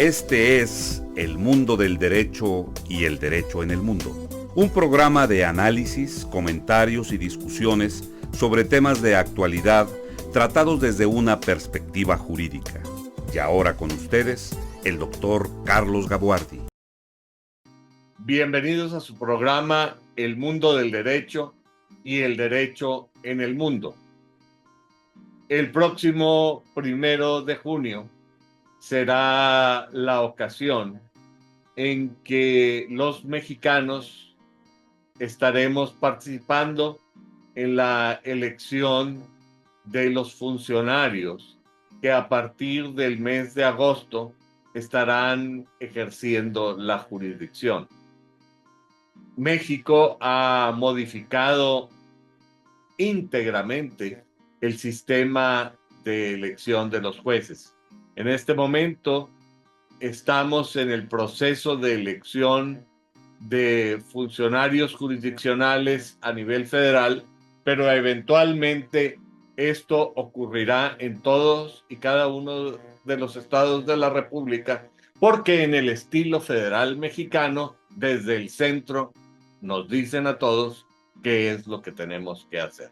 Este es El Mundo del Derecho y el Derecho en el Mundo, un programa de análisis, comentarios y discusiones sobre temas de actualidad tratados desde una perspectiva jurídica. Y ahora con ustedes, el doctor Carlos Gabuardi. Bienvenidos a su programa El Mundo del Derecho y el Derecho en el Mundo. El próximo 1 de junio será la ocasión en que los mexicanos estaremos participando en la elección de los funcionarios que a partir del mes de agosto estarán ejerciendo la jurisdicción. México ha modificado íntegramente el sistema de elección de los jueces. En este momento estamos en el proceso de elección de funcionarios jurisdiccionales a nivel federal, pero eventualmente esto ocurrirá en todos y cada uno de los estados de la República, porque en el estilo federal mexicano, desde el centro, nos dicen a todos qué es lo que tenemos que hacer.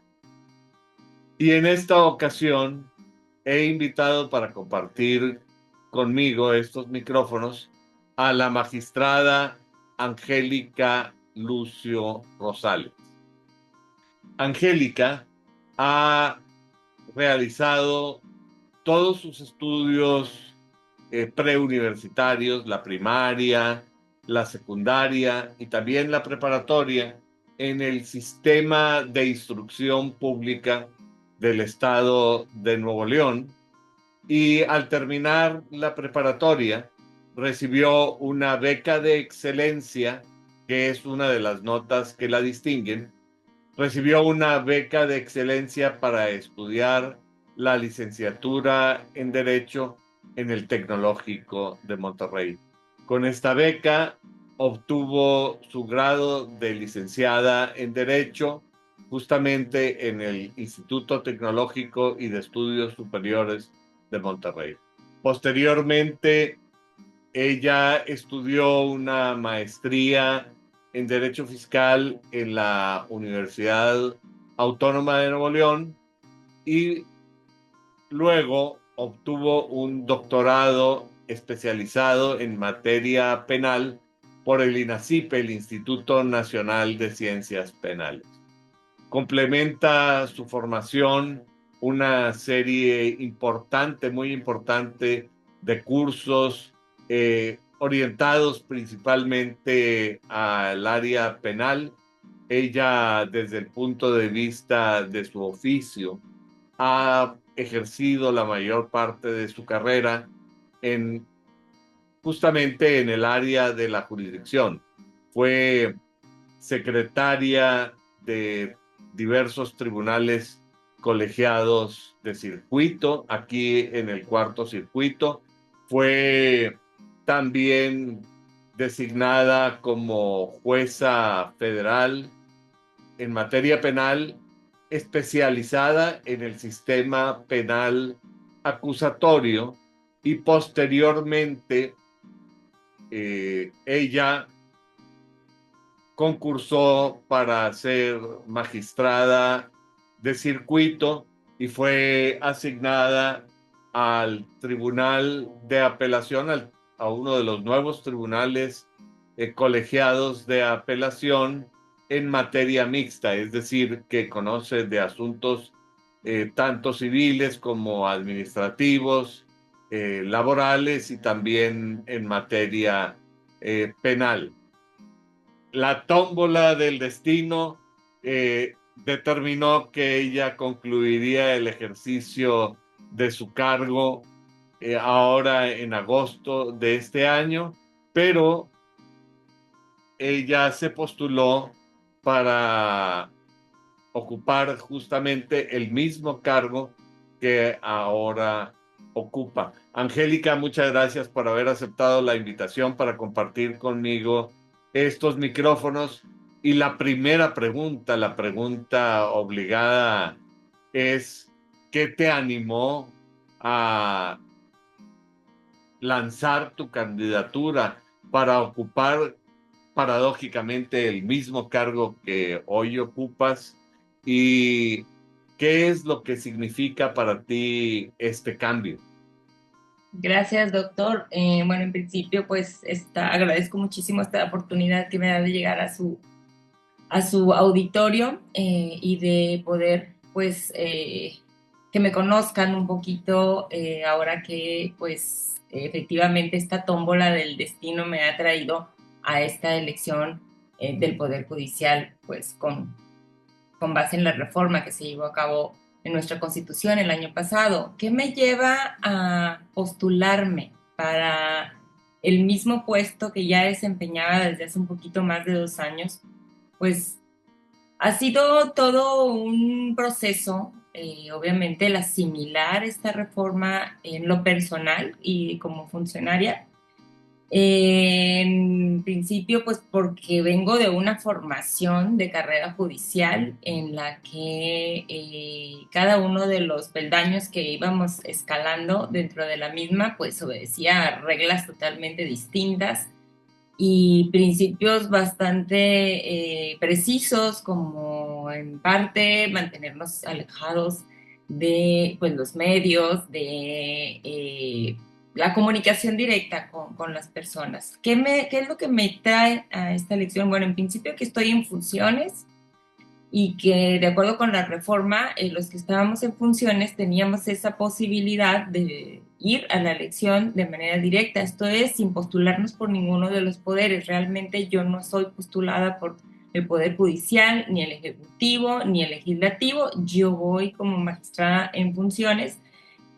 Y en esta ocasión he invitado para compartir conmigo estos micrófonos a la magistrada Angélica Lucio Rosales. Angélica ha realizado todos sus estudios preuniversitarios, la primaria, la secundaria y también la preparatoria en el sistema de instrucción pública del estado de Nuevo León, y al terminar la preparatoria recibió una beca de excelencia, que es una de las notas que la distinguen. Recibió una beca de excelencia para estudiar la licenciatura en Derecho en el Tecnológico de Monterrey. Con esta beca obtuvo su grado de licenciada en Derecho justamente en el Instituto Tecnológico y de Estudios Superiores de Monterrey. Posteriormente, ella estudió una maestría en Derecho Fiscal en la Universidad Autónoma de Nuevo León y luego obtuvo un doctorado especializado en materia penal por el INACIPE, el Instituto Nacional de Ciencias Penales. Complementa su formación una serie importante, muy importante, de cursos orientados principalmente al área penal. Ella, desde el punto de vista de su oficio, ha ejercido la mayor parte de su carrera justamente en el área de la jurisdicción. Fue secretaria de diversos tribunales colegiados de circuito aquí en el cuarto circuito. Fue también designada como jueza federal en materia penal, especializada en el sistema penal acusatorio, y posteriormente ella concursó para ser magistrada de circuito y fue asignada al Tribunal de Apelación, a uno de los nuevos tribunales colegiados de apelación en materia mixta, es decir, que conoce de asuntos tanto civiles como administrativos, laborales y también en materia penal. La tómbola del destino determinó que ella concluiría el ejercicio de su cargo ahora en agosto de este año, pero ella se postuló para ocupar justamente el mismo cargo que ahora ocupa. Angélica, muchas gracias por haber aceptado la invitación para compartir conmigo estos micrófonos. Y la primera pregunta, la pregunta obligada es: ¿qué te animó a lanzar tu candidatura para ocupar paradójicamente el mismo cargo que hoy ocupas? ¿Y qué es lo que significa para ti este cambio? Gracias, doctor. Bueno, en principio, pues agradezco muchísimo esta oportunidad que me da de llegar a su auditorio y de poder, pues, que me conozcan un poquito ahora que, pues, efectivamente esta tómbola del destino me ha traído a esta elección del Poder Judicial, pues, con base en la reforma que se llevó a cabo en nuestra Constitución el año pasado. ¿Qué me lleva a postularme para el mismo puesto que ya desempeñaba desde hace un poquito más de 2 años? Pues ha sido todo un proceso, obviamente, el asimilar esta reforma en lo personal y como funcionaria. En principio, pues porque vengo de una formación de carrera judicial en la que cada uno de los peldaños que íbamos escalando dentro de la misma, pues obedecía a reglas totalmente distintas y principios bastante precisos, como en parte mantenernos alejados de pues, los medios, de la comunicación directa con las personas. ¿Qué es lo que me trae a esta elección? Bueno, en principio que estoy en funciones y que de acuerdo con la reforma, los que estábamos en funciones teníamos esa posibilidad de ir a la elección de manera directa, esto es, sin postularnos por ninguno de los poderes. Realmente yo no soy postulada por el Poder Judicial, ni el Ejecutivo, ni el Legislativo, yo voy como magistrada en funciones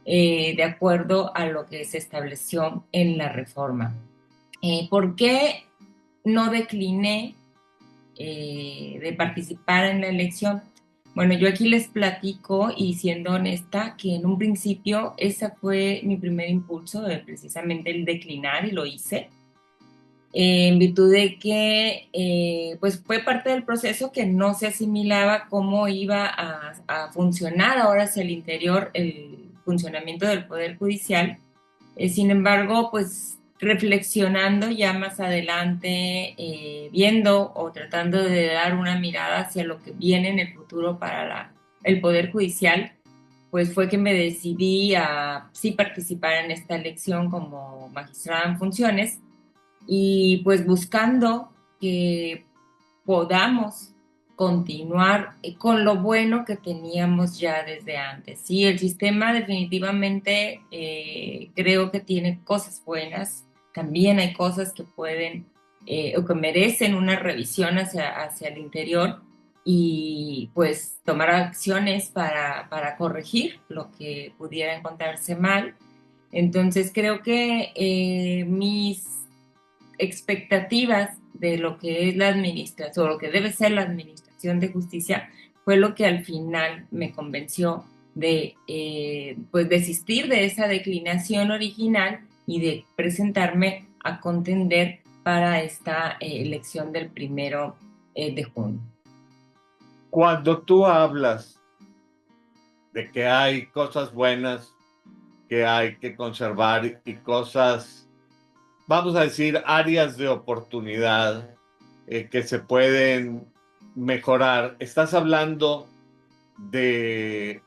de acuerdo a lo que se estableció en la reforma. ¿Por qué no decliné de participar en la elección? Bueno, yo aquí les platico y siendo honesta que en un principio ese fue mi primer impulso, precisamente el declinar y lo hice. En virtud de que pues fue parte del proceso que no se asimilaba cómo iba a funcionar ahora hacia el interior el funcionamiento del Poder Judicial. Sin embargo, pues reflexionando ya más adelante, viendo o tratando de dar una mirada hacia lo que viene en el futuro para el Poder Judicial, pues fue que me decidí a sí participar en esta elección como magistrada en funciones y pues buscando que podamos continuar con lo bueno que teníamos ya desde antes. Sí, el sistema definitivamente creo que tiene cosas buenas, también hay cosas que pueden o que merecen una revisión hacia el interior y pues tomar acciones para corregir lo que pudiera encontrarse mal. Entonces creo que mis expectativas de lo que es la administración, o lo que debe ser la administración de justicia, fue lo que al final me convenció de pues desistir de esa declinación original y de presentarme a contender para esta elección del 1 de junio. Cuando tú hablas de que hay cosas buenas que hay que conservar y cosas, vamos a decir, áreas de oportunidad que se pueden mejorar, ¿estás hablando de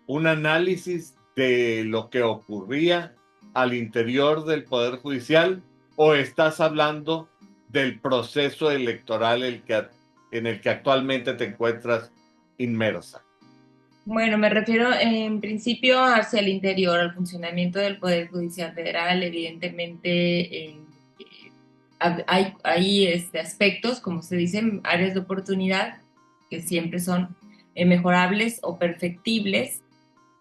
un análisis de lo que ocurría al interior del Poder Judicial o estás hablando del proceso electoral en el que actualmente te encuentras inmersa? Bueno, me refiero en principio hacia el interior, al funcionamiento del Poder Judicial Federal. Evidentemente, hay aspectos, como se dicen, áreas de oportunidad que siempre son mejorables o perfectibles.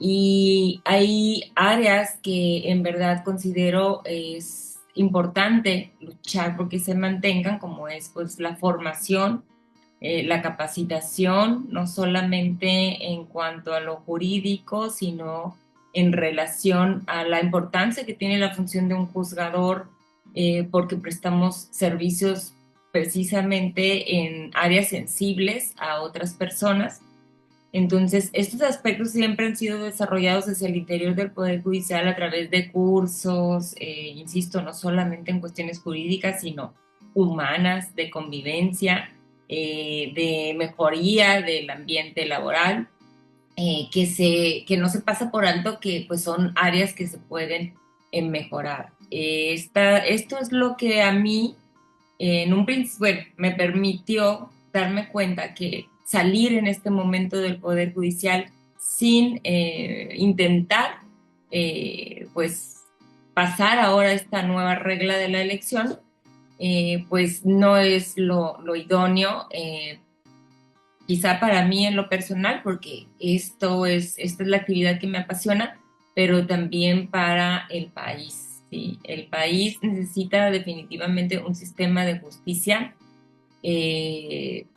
Y hay áreas que en verdad considero es importante luchar porque se mantengan, como es pues la formación, la capacitación, no solamente en cuanto a lo jurídico, sino en relación a la importancia que tiene la función de un juzgador, porque prestamos servicios precisamente en áreas sensibles a otras personas. Entonces, estos aspectos siempre han sido desarrollados hacia el interior del Poder Judicial a través de cursos, insisto, no solamente en cuestiones jurídicas, sino humanas, de convivencia, de mejoría del ambiente laboral, que no se pasa por alto que pues son áreas que se pueden mejorar. Esto es lo que a mí en un principio, bueno, me permitió darme cuenta que salir en este momento del Poder Judicial sin intentar, pues, pasar ahora esta nueva regla de la elección, pues no es lo idóneo, quizá para mí en lo personal, porque esta es la actividad que me apasiona, pero también para el país. ¿Sí? El país necesita definitivamente un sistema de justicia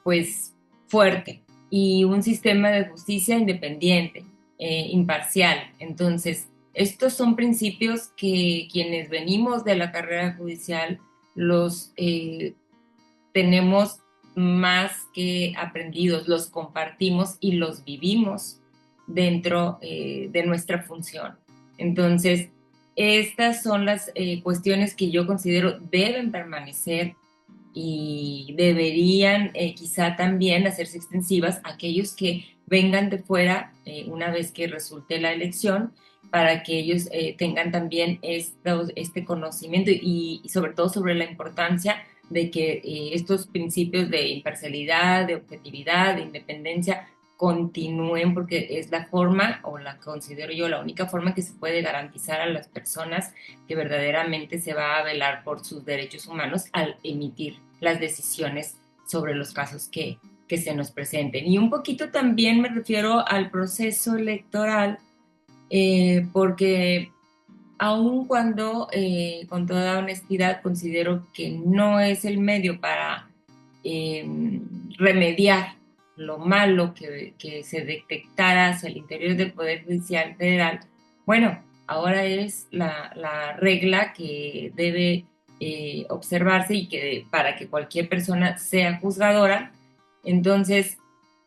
pues fuerte y un sistema de justicia independiente, imparcial. Entonces, estos son principios que quienes venimos de la carrera judicial los tenemos más que aprendidos, los compartimos y los vivimos dentro de nuestra función. Entonces, estas son las cuestiones que yo considero deben permanecer y deberían quizá también hacerse extensivas a aquellos que vengan de fuera una vez que resulte la elección, para que ellos tengan también este conocimiento y sobre todo sobre la importancia de que estos principios de imparcialidad, de objetividad, de independencia continúen, porque es la forma, o la considero yo, la única forma que se puede garantizar a las personas que verdaderamente se va a velar por sus derechos humanos al emitir las decisiones sobre los casos que se nos presenten. Y un poquito también me refiero al proceso electoral, porque aun cuando con toda honestidad considero que no es el medio para eh, remediar lo malo que se detectara hacia el interior del Poder Judicial Federal, bueno, ahora es la regla que debe observarse y que para que cualquier persona sea juzgadora. Entonces,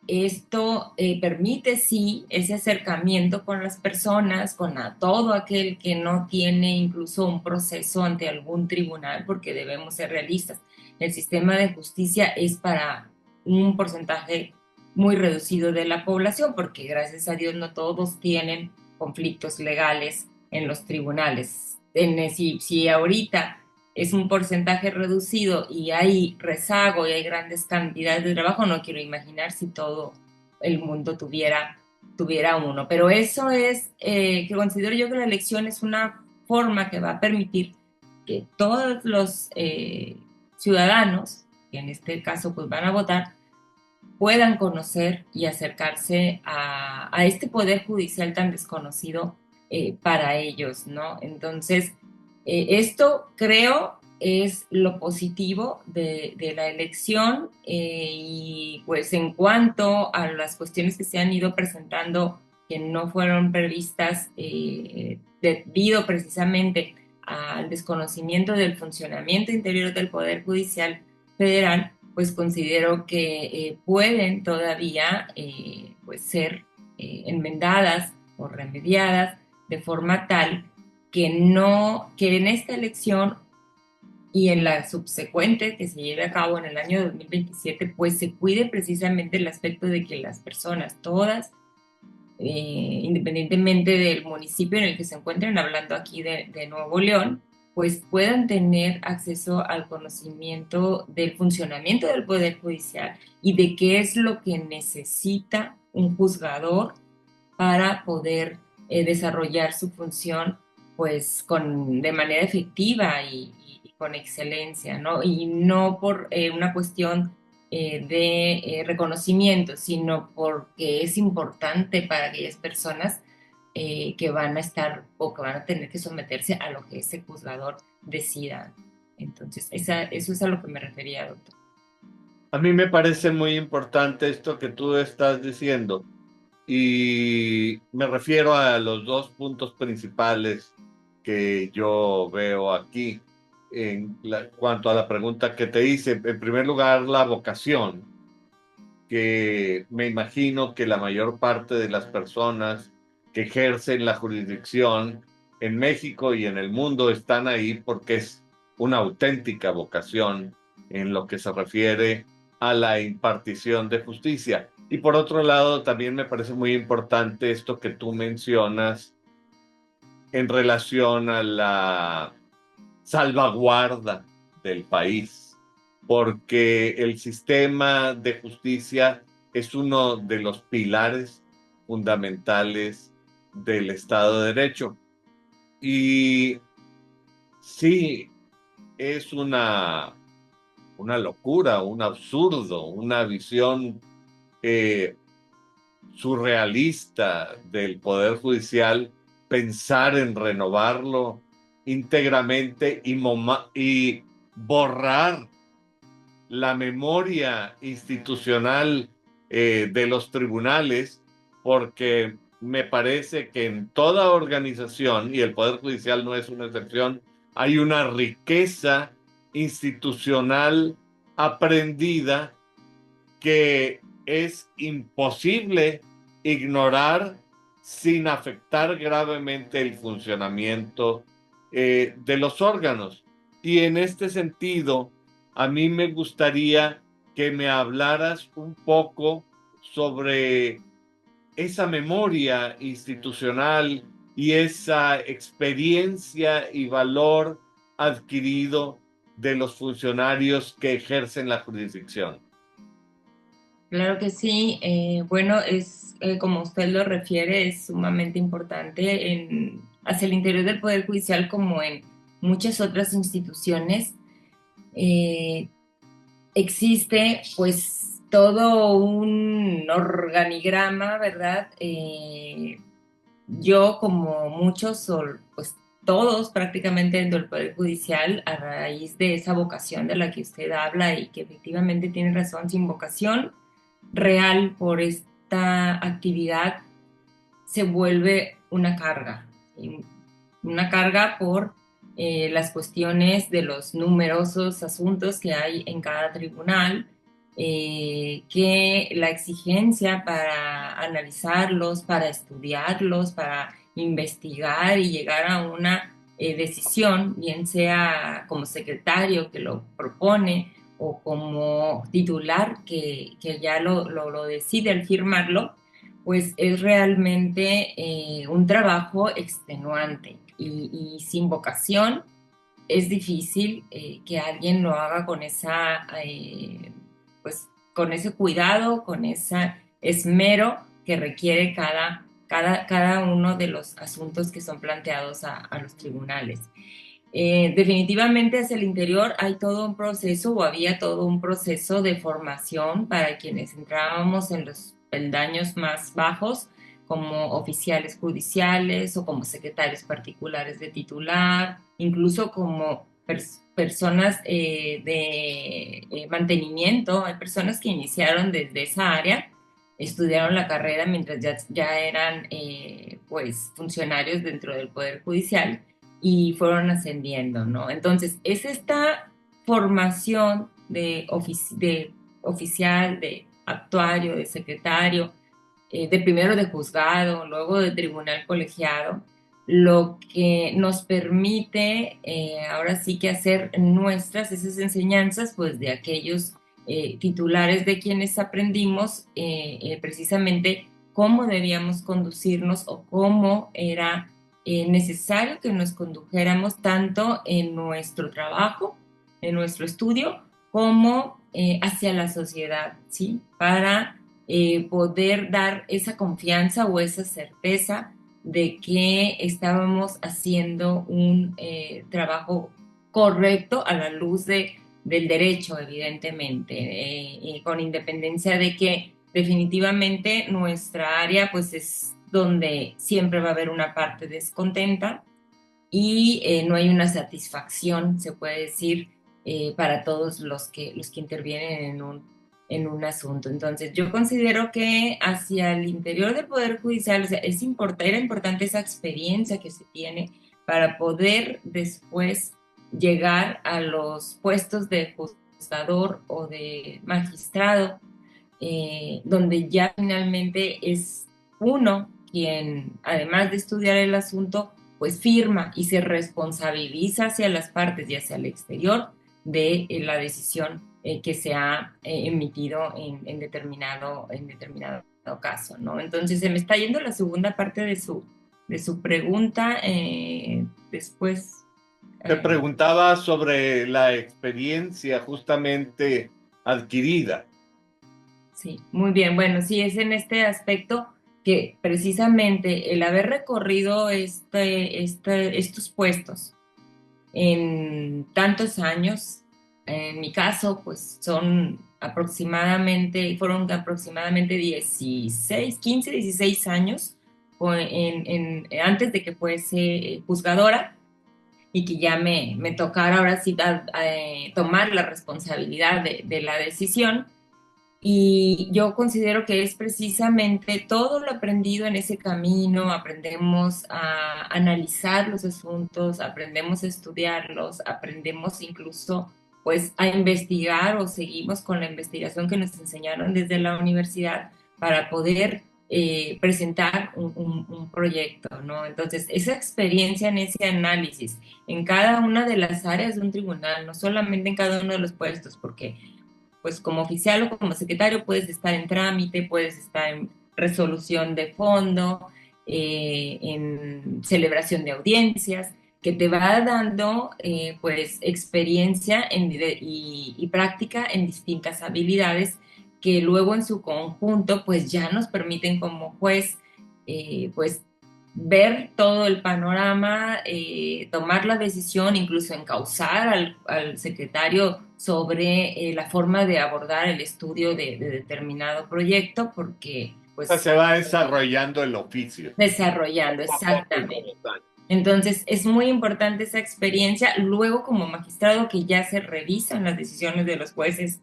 esto permite, sí, ese acercamiento con las personas, todo aquel que no tiene incluso un proceso ante algún tribunal, porque debemos ser realistas. El sistema de justicia es para un porcentaje muy reducido de la población, porque gracias a Dios no todos tienen conflictos legales en los tribunales. Si ahorita es un porcentaje reducido y hay rezago y hay grandes cantidades de trabajo, no quiero imaginar si todo el mundo tuviera uno. Pero eso es que considero yo que la elección es una forma que va a permitir que todos los ciudadanos, que en este caso pues van a votar, puedan conocer y acercarse a este poder judicial tan desconocido para ellos, ¿no? Entonces, esto creo es lo positivo de la elección y pues en cuanto a las cuestiones que se han ido presentando que no fueron previstas debido precisamente al desconocimiento del funcionamiento interior del Poder Judicial Federal, pues considero que pueden todavía pues ser enmendadas o remediadas de forma tal que en esta elección y en la subsecuente que se lleve a cabo en el año 2027, pues se cuide precisamente el aspecto de que las personas todas, independientemente del municipio en el que se encuentren, hablando aquí de Nuevo León, pues puedan tener acceso al conocimiento del funcionamiento del Poder Judicial y de qué es lo que necesita un juzgador para poder desarrollar su función pues de manera efectiva y con excelencia, ¿no? Y no por una cuestión de reconocimiento, sino porque es importante para aquellas personas que van a estar o que van a tener que someterse a lo que ese juzgador decida. Entonces, eso es a lo que me refería, doctor. A mí me parece muy importante esto que tú estás diciendo y me refiero a los dos puntos principales que yo veo aquí cuanto a la pregunta que te hice. En primer lugar, la vocación. que me imagino que la mayor parte de las personas que ejercen la jurisdicción en México y en el mundo están ahí porque es una auténtica vocación en lo que se refiere a la impartición de justicia. Y por otro lado, también me parece muy importante esto que tú mencionas en relación a la salvaguarda del país, porque el sistema de justicia es uno de los pilares fundamentales del Estado de Derecho. Y sí, es una locura, un absurdo, una visión eh, surrealista del Poder Judicial pensar en renovarlo íntegramente y borrar la memoria institucional de los tribunales, porque me parece que en toda organización, y el Poder Judicial no es una excepción, hay una riqueza institucional aprendida que es imposible ignorar sin afectar gravemente el funcionamiento de los órganos. Y en este sentido, a mí me gustaría que me hablaras un poco sobre esa memoria institucional y esa experiencia y valor adquirido de los funcionarios que ejercen la jurisdicción. Claro que sí. Bueno, es como usted lo refiere, es sumamente importante hacia el interior del Poder Judicial como en muchas otras instituciones. eh, Existe pues todo un organigrama, ¿verdad? Yo como muchos, o pues todos prácticamente dentro del Poder Judicial, a raíz de esa vocación de la que usted habla y que efectivamente tiene razón, sin vocación real por esta actividad se vuelve una carga, ¿sí? Una carga por las cuestiones de los numerosos asuntos que hay en cada tribunal, que la exigencia para analizarlos, para estudiarlos, para investigar y llegar a una decisión, bien sea como secretario que lo propone o como titular que ya lo decide al firmarlo, pues es realmente un trabajo extenuante y sin vocación es difícil que alguien lo haga con pues, con ese cuidado, con ese esmero que requiere cada uno de los asuntos que son planteados a los tribunales. Definitivamente hacia el interior hay todo un proceso o había todo un proceso de formación para quienes entrábamos en los peldaños más bajos como oficiales judiciales o como secretarios particulares de titular, incluso como personas de mantenimiento. Hay personas que iniciaron desde esa área, estudiaron la carrera mientras ya eran pues funcionarios dentro del Poder Judicial y fueron ascendiendo, ¿no? Entonces, es esta formación de oficial, de actuario, de secretario, de primero de juzgado, luego de tribunal colegiado, lo que nos permite ahora sí que hacer nuestras esas enseñanzas, pues de aquellos titulares de quienes aprendimos precisamente cómo debíamos conducirnos o cómo era necesario que nos condujéramos tanto en nuestro trabajo, en nuestro estudio, como hacia la sociedad, ¿sí? Para poder dar esa confianza o esa certeza de que estábamos haciendo un trabajo correcto a la luz del derecho, evidentemente, con independencia de que definitivamente nuestra área pues es donde siempre va a haber una parte descontenta y no hay una satisfacción, se puede decir, para todos los que intervienen en un asunto. Entonces, yo considero que hacia el interior del Poder Judicial, o sea, era importante esa experiencia que se tiene para poder después llegar a los puestos de juzgador o de magistrado donde ya finalmente es uno quien, además de estudiar el asunto, pues firma y se responsabiliza hacia las partes y hacia el exterior de la decisión que se ha emitido en determinado caso, ¿no? Entonces se me está yendo la segunda parte de su pregunta. Después... Te eh, preguntaba sobre la experiencia justamente adquirida. Sí, muy bien. Bueno, sí, es en este aspecto que precisamente el haber recorrido estos puestos en tantos años, en mi caso, pues fueron aproximadamente 16, 15, 16 años antes de que fuese juzgadora y que ya me tocara ahora sí tomar la responsabilidad de la decisión. Y yo considero que es precisamente todo lo aprendido en ese camino, aprendemos a analizar los asuntos, aprendemos a estudiarlos, aprendemos incluso pues a investigar o seguimos con la investigación que nos enseñaron desde la universidad para poder presentar un proyecto, ¿no? Entonces, esa experiencia en ese análisis en cada una de las áreas de un tribunal, no solamente en cada uno de los puestos, porque pues como oficial o como secretario puedes estar en trámite, puedes estar en resolución de fondo, en celebración de audiencias, que te va dando pues experiencia y práctica en distintas habilidades que luego en su conjunto pues ya nos permiten como juez pues ver todo el panorama, tomar la decisión, incluso encauzar al secretario sobre la forma de abordar el estudio de determinado proyecto, porque O sea, pues se va desarrollando el oficio. desarrollando Poco a poco y exactamente. como tal. Entonces es muy importante esa experiencia. Luego como magistrado que ya se revisan las decisiones de los jueces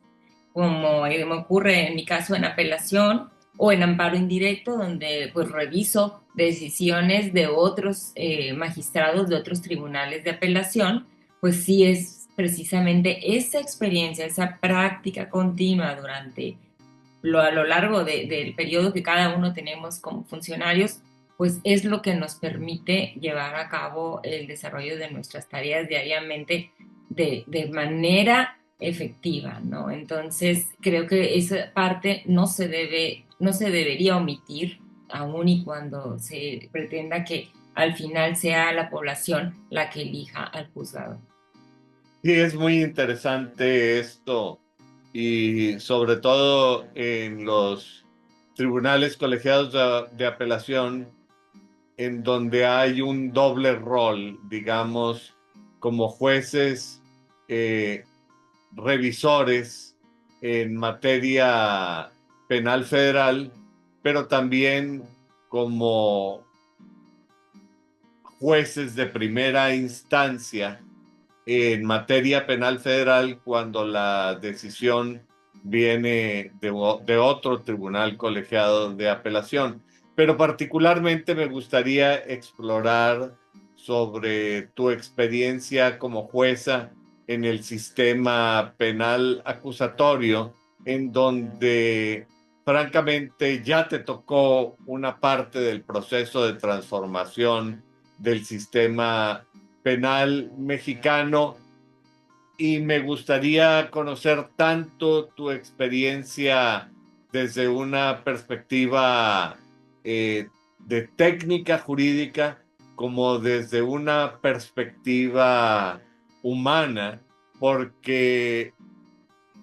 como me ocurre en mi caso en apelación o en amparo indirecto, donde pues reviso decisiones de otros magistrados de otros tribunales de apelación, pues sí es precisamente esa experiencia, esa práctica continua a lo largo del periodo que cada uno tenemos como funcionarios, pues es lo que nos permite llevar a cabo el desarrollo de nuestras tareas diariamente de manera efectiva, ¿no? Entonces, creo que esa parte no se debería omitir, aun y cuando se pretenda que al final sea la población la que elija al juzgado. Sí, es muy interesante esto y sobre todo en los tribunales colegiados de apelación, en donde hay un doble rol, digamos, como jueces eh, revisores en materia penal federal, pero también como jueces de primera instancia en materia penal federal cuando la decisión viene de otro tribunal colegiado de apelación. Pero particularmente me gustaría explorar sobre tu experiencia como jueza en el sistema penal acusatorio, en donde francamente ya te tocó una parte del proceso de transformación del sistema penal mexicano y me gustaría conocer tanto tu experiencia desde una perspectiva de técnica jurídica como desde una perspectiva humana, porque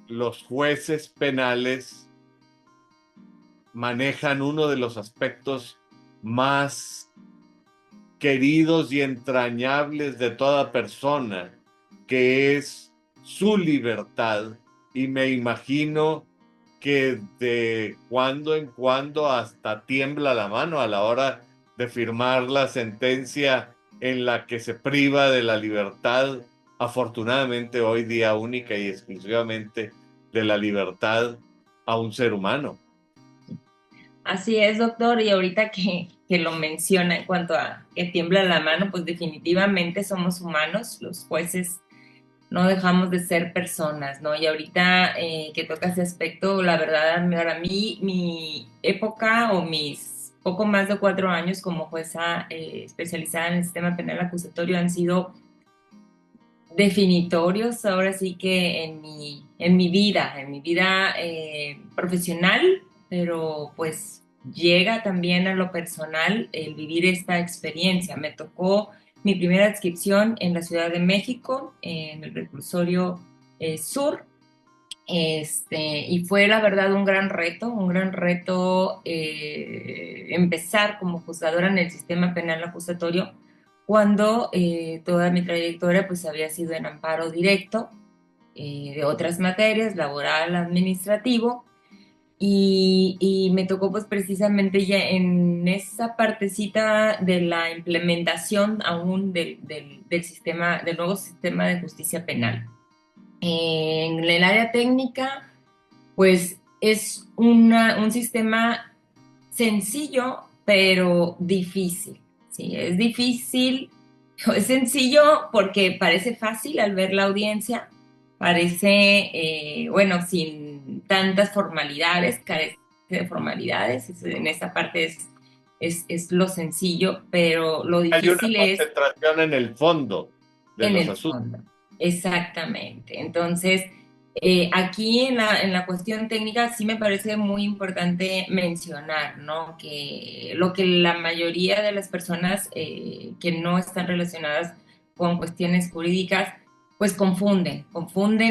los jueces penales manejan uno de los aspectos más queridos y entrañables de toda persona, que es su libertad. Y me imagino que de cuando en cuando hasta tiembla la mano a la hora de firmar la sentencia en la que se priva de la libertad, afortunadamente hoy día única y exclusivamente de la libertad a un ser humano. Así es, doctor, y ahorita que lo menciona en cuanto a que tiembla la mano, pues definitivamente somos humanos, los jueces no dejamos de ser personas, ¿no? Y ahorita que toca ese aspecto, la verdad, para mí, mi época o mis poco más de 4 años como jueza especializada en el sistema penal acusatorio han sido definitorios, ahora sí que en mi vida profesional, pero pues llega también a lo personal el vivir esta experiencia. Me tocó mi primera adscripción en la Ciudad de México, en el reclusorio sur, y fue la verdad un gran reto empezar como juzgadora en el sistema penal acusatorio cuando toda mi trayectoria pues había sido en amparo directo de otras materias, laboral, administrativo, y me tocó pues precisamente ya en esa partecita de la implementación aún del sistema, del nuevo sistema de justicia penal. En el área técnica, pues es un sistema sencillo, pero difícil. Sí, es difícil, es sencillo porque parece fácil al ver la audiencia, parece, bueno, sin tantas formalidades, carece de formalidades, en esa parte es lo sencillo, pero lo Hay una difícil es concentración en el fondo de en los el asuntos. fondo. Exactamente. Entonces, aquí en la cuestión técnica sí me parece muy importante mencionar, ¿no? Que lo que la mayoría de las personas que no están relacionadas con cuestiones jurídicas, pues confunden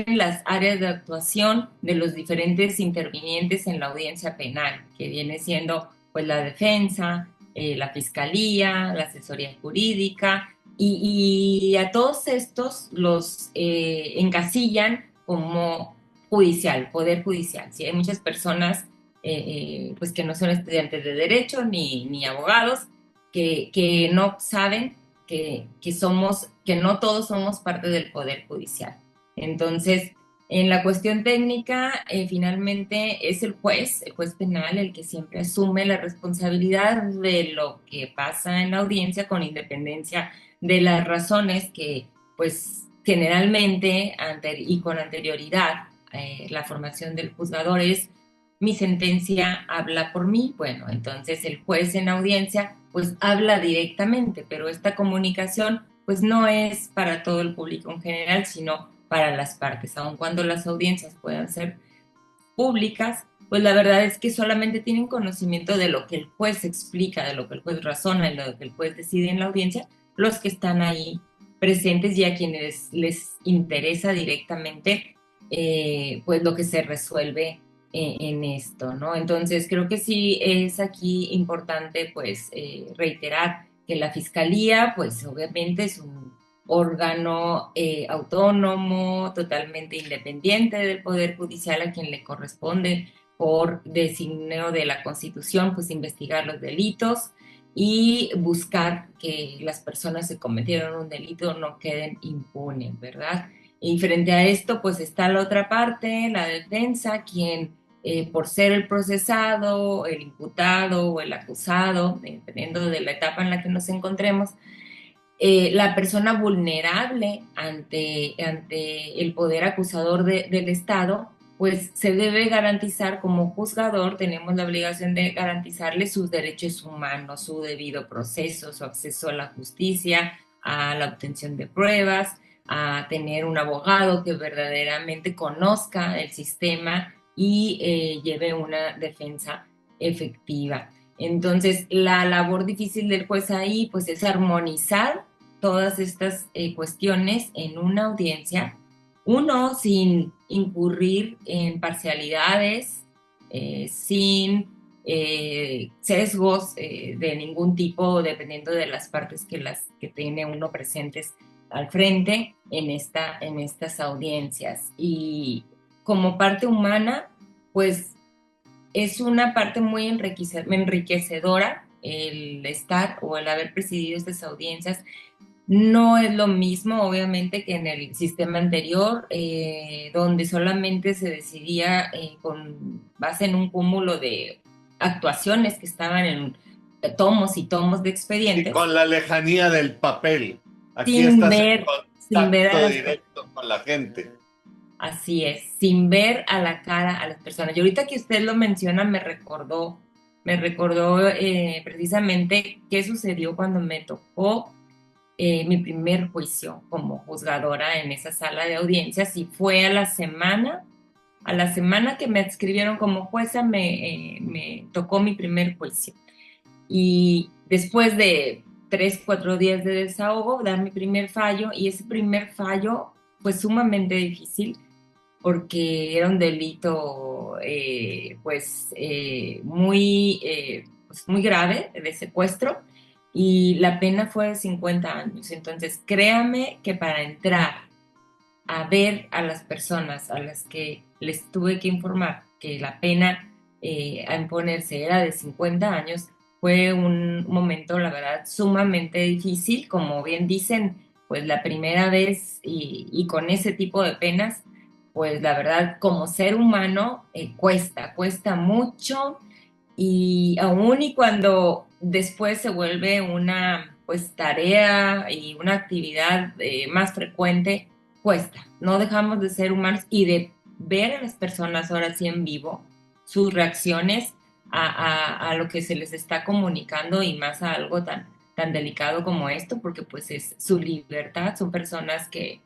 las áreas de actuación de los diferentes intervinientes en la audiencia penal, que viene siendo pues la defensa, la fiscalía, la asesoría jurídica, y a todos estos los encasillan como judicial, poder judicial. Sí, hay muchas personas pues que no son estudiantes de derecho ni abogados que no saben que no todos somos parte del poder judicial. Entonces, en la cuestión técnica, finalmente es el juez penal, el que siempre asume la responsabilidad de lo que pasa en la audiencia con independencia de las razones que, pues, generalmente y con anterioridad, la formación del juzgador es mi sentencia habla por mí. Bueno, entonces el juez en audiencia, pues, habla directamente, pero esta comunicación, pues, no es para todo el público en general, sino para las partes, aun cuando las audiencias puedan ser públicas, pues la verdad es que solamente tienen conocimiento de lo que el juez explica, de lo que el juez razona, de lo que el juez decide en la audiencia, los que están ahí presentes y a quienes les interesa directamente, pues lo que se resuelve en esto, ¿no? Entonces creo que sí es aquí importante, pues, reiterar que la fiscalía, pues obviamente es un órgano autónomo, totalmente independiente del Poder Judicial, a quien le corresponde por designio de la Constitución, pues investigar los delitos y buscar que las personas que cometieron un delito no queden impunes, ¿verdad? Y frente a esto, pues está la otra parte, la defensa, quien por ser el procesado, el imputado o el acusado, dependiendo de la etapa en la que nos encontremos, la persona vulnerable ante el poder acusador del Estado, pues se debe garantizar como juzgador, tenemos la obligación de garantizarle sus derechos humanos, su debido proceso, su acceso a la justicia, a la obtención de pruebas, a tener un abogado que verdaderamente conozca el sistema y lleve una defensa efectiva. Entonces, la labor difícil del juez ahí, pues, es armonizar todas estas cuestiones en una audiencia, uno sin incurrir en parcialidades, sin sesgos de ningún tipo, dependiendo de las partes que tiene uno presentes al frente en estas audiencias. Y como parte humana, pues es una parte muy enriquecedora el estar o el haber presidido estas audiencias. No es lo mismo, obviamente, que en el sistema anterior, donde solamente se decidía con base en un cúmulo de actuaciones que estaban en tomos y tomos de Y expedientes, con la lejanía del papel. Aquí sin estás ver, sin ver a contacto las directo con la gente. Así es, sin ver a la cara a las personas. Y ahorita que usted lo menciona, me recordó precisamente qué sucedió cuando me tocó mi primer juicio como juzgadora en esa sala de audiencias y fue a la semana que me adscribieron como jueza, me tocó mi primer juicio. Y después de 3, 4 días de desahogo, dar mi primer fallo y ese primer fallo fue sumamente difícil porque era un delito pues, muy grave de secuestro y la pena fue de 50 años. Entonces, créame que para entrar a ver a las personas a las que les tuve que informar que la pena a imponerse era de 50 años, fue un momento, la verdad, sumamente difícil, como bien dicen, pues la primera vez y con ese tipo de penas, pues la verdad, como ser humano, cuesta mucho y aún y cuando después se vuelve una pues tarea y una actividad más frecuente, cuesta. No dejamos de ser humanos y de ver a las personas ahora sí en vivo, sus reacciones a lo que se les está comunicando y más a algo tan delicado como esto, porque pues es su libertad, son personas que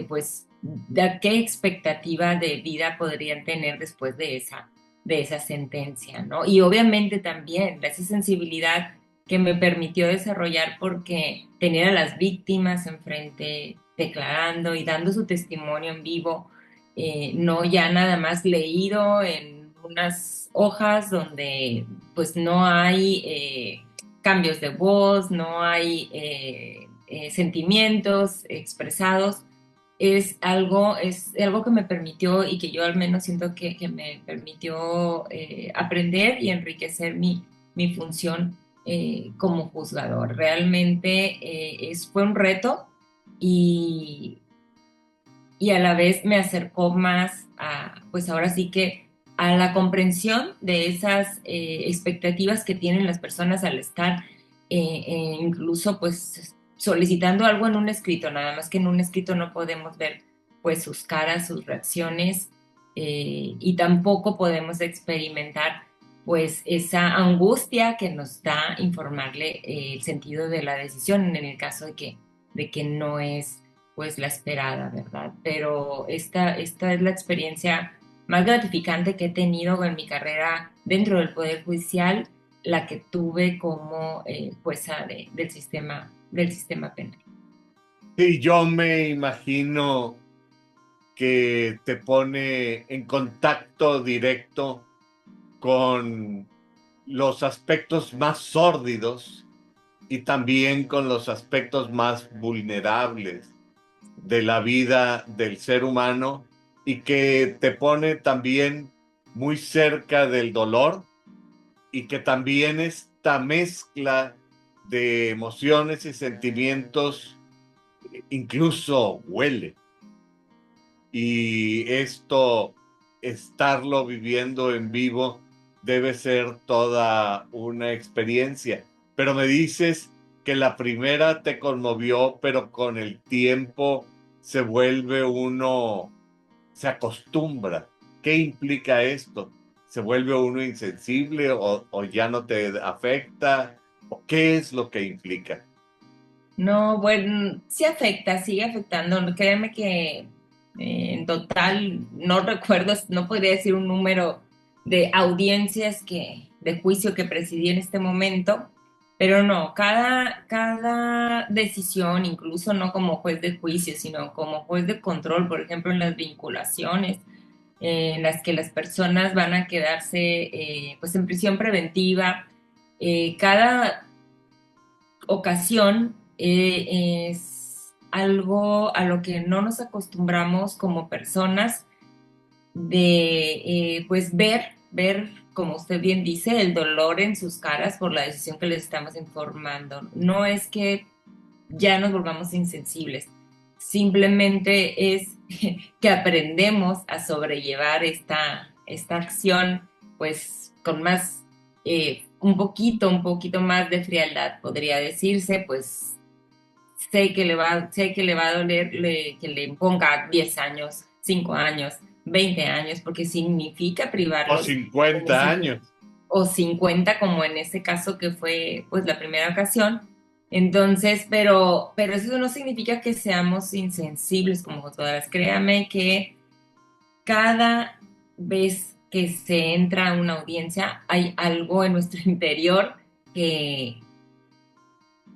pues, ¿de qué expectativa de vida podrían tener después de esa sentencia, ¿no? Y obviamente también esa sensibilidad que me permitió desarrollar porque tener a las víctimas enfrente, declarando y dando su testimonio en vivo, no ya nada más leído en unas hojas donde pues no hay cambios de voz, no hay sentimientos expresados, es algo que me permitió y que yo al menos siento que me permitió aprender y enriquecer mi función como juzgador. Realmente fue un reto y, y a la vez me acercó más pues ahora sí que a la comprensión de esas expectativas que tienen las personas al estar incluso pues solicitando algo en un escrito, nada más que en un escrito no podemos ver pues sus caras, sus reacciones y tampoco podemos experimentar pues esa angustia que nos da informarle el sentido de la decisión en el caso de que no es pues la esperada, ¿verdad? Pero esta es la experiencia más gratificante que he tenido en mi carrera dentro del Poder Judicial, la que tuve como jueza del sistema penal. Sí, yo me imagino que te pone en contacto directo con los aspectos más sórdidos y también con los aspectos más vulnerables de la vida del ser humano y que te pone también muy cerca del dolor y que también esta mezcla de emociones y sentimientos incluso huele. Y esto, estarlo viviendo en vivo, debe ser toda una experiencia. Pero me dices que la primera te conmovió, pero con el tiempo se vuelve uno, se acostumbra. ¿Qué implica esto? ¿Se vuelve uno insensible o ya no te afecta? ¿O qué es lo que implica? No, bueno, sí afecta, sigue afectando. Créeme que en total no recuerdo, no podría decir un número de audiencias de juicio que presidí en este momento, pero no, cada decisión, incluso no como juez de juicio, sino como juez de control, por ejemplo, en las vinculaciones, en las que las personas van a quedarse pues en prisión preventiva, cada ocasión es algo a lo que no nos acostumbramos como personas de pues ver, como usted bien dice, el dolor en sus caras por la decisión que les estamos informando. No es que ya nos volvamos insensibles, simplemente es que aprendemos a sobrellevar esta acción pues con más, un poquito más de frialdad, podría decirse, pues sé que le va a doler que le imponga 10 años, 5 años, 20 años, porque significa O privarlos, como 50 si, años. o 50 como en este caso que fue pues la primera ocasión. Entonces, pero eso no significa que seamos insensibles como todas. Créame que cada vez que se entra a una audiencia hay algo en nuestro interior que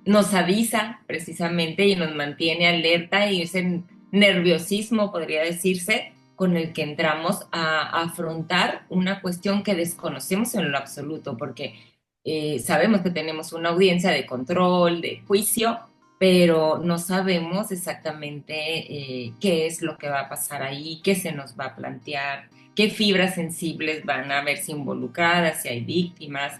nos avisa precisamente y nos mantiene alerta, y ese nerviosismo, podría decirse, con el que entramos a afrontar una cuestión que desconocemos en lo absoluto, porque sabemos que tenemos una audiencia de control, de juicio, pero no sabemos exactamente qué es lo que va a pasar ahí, qué se nos va a plantear, qué fibras sensibles van a verse involucradas, si hay víctimas,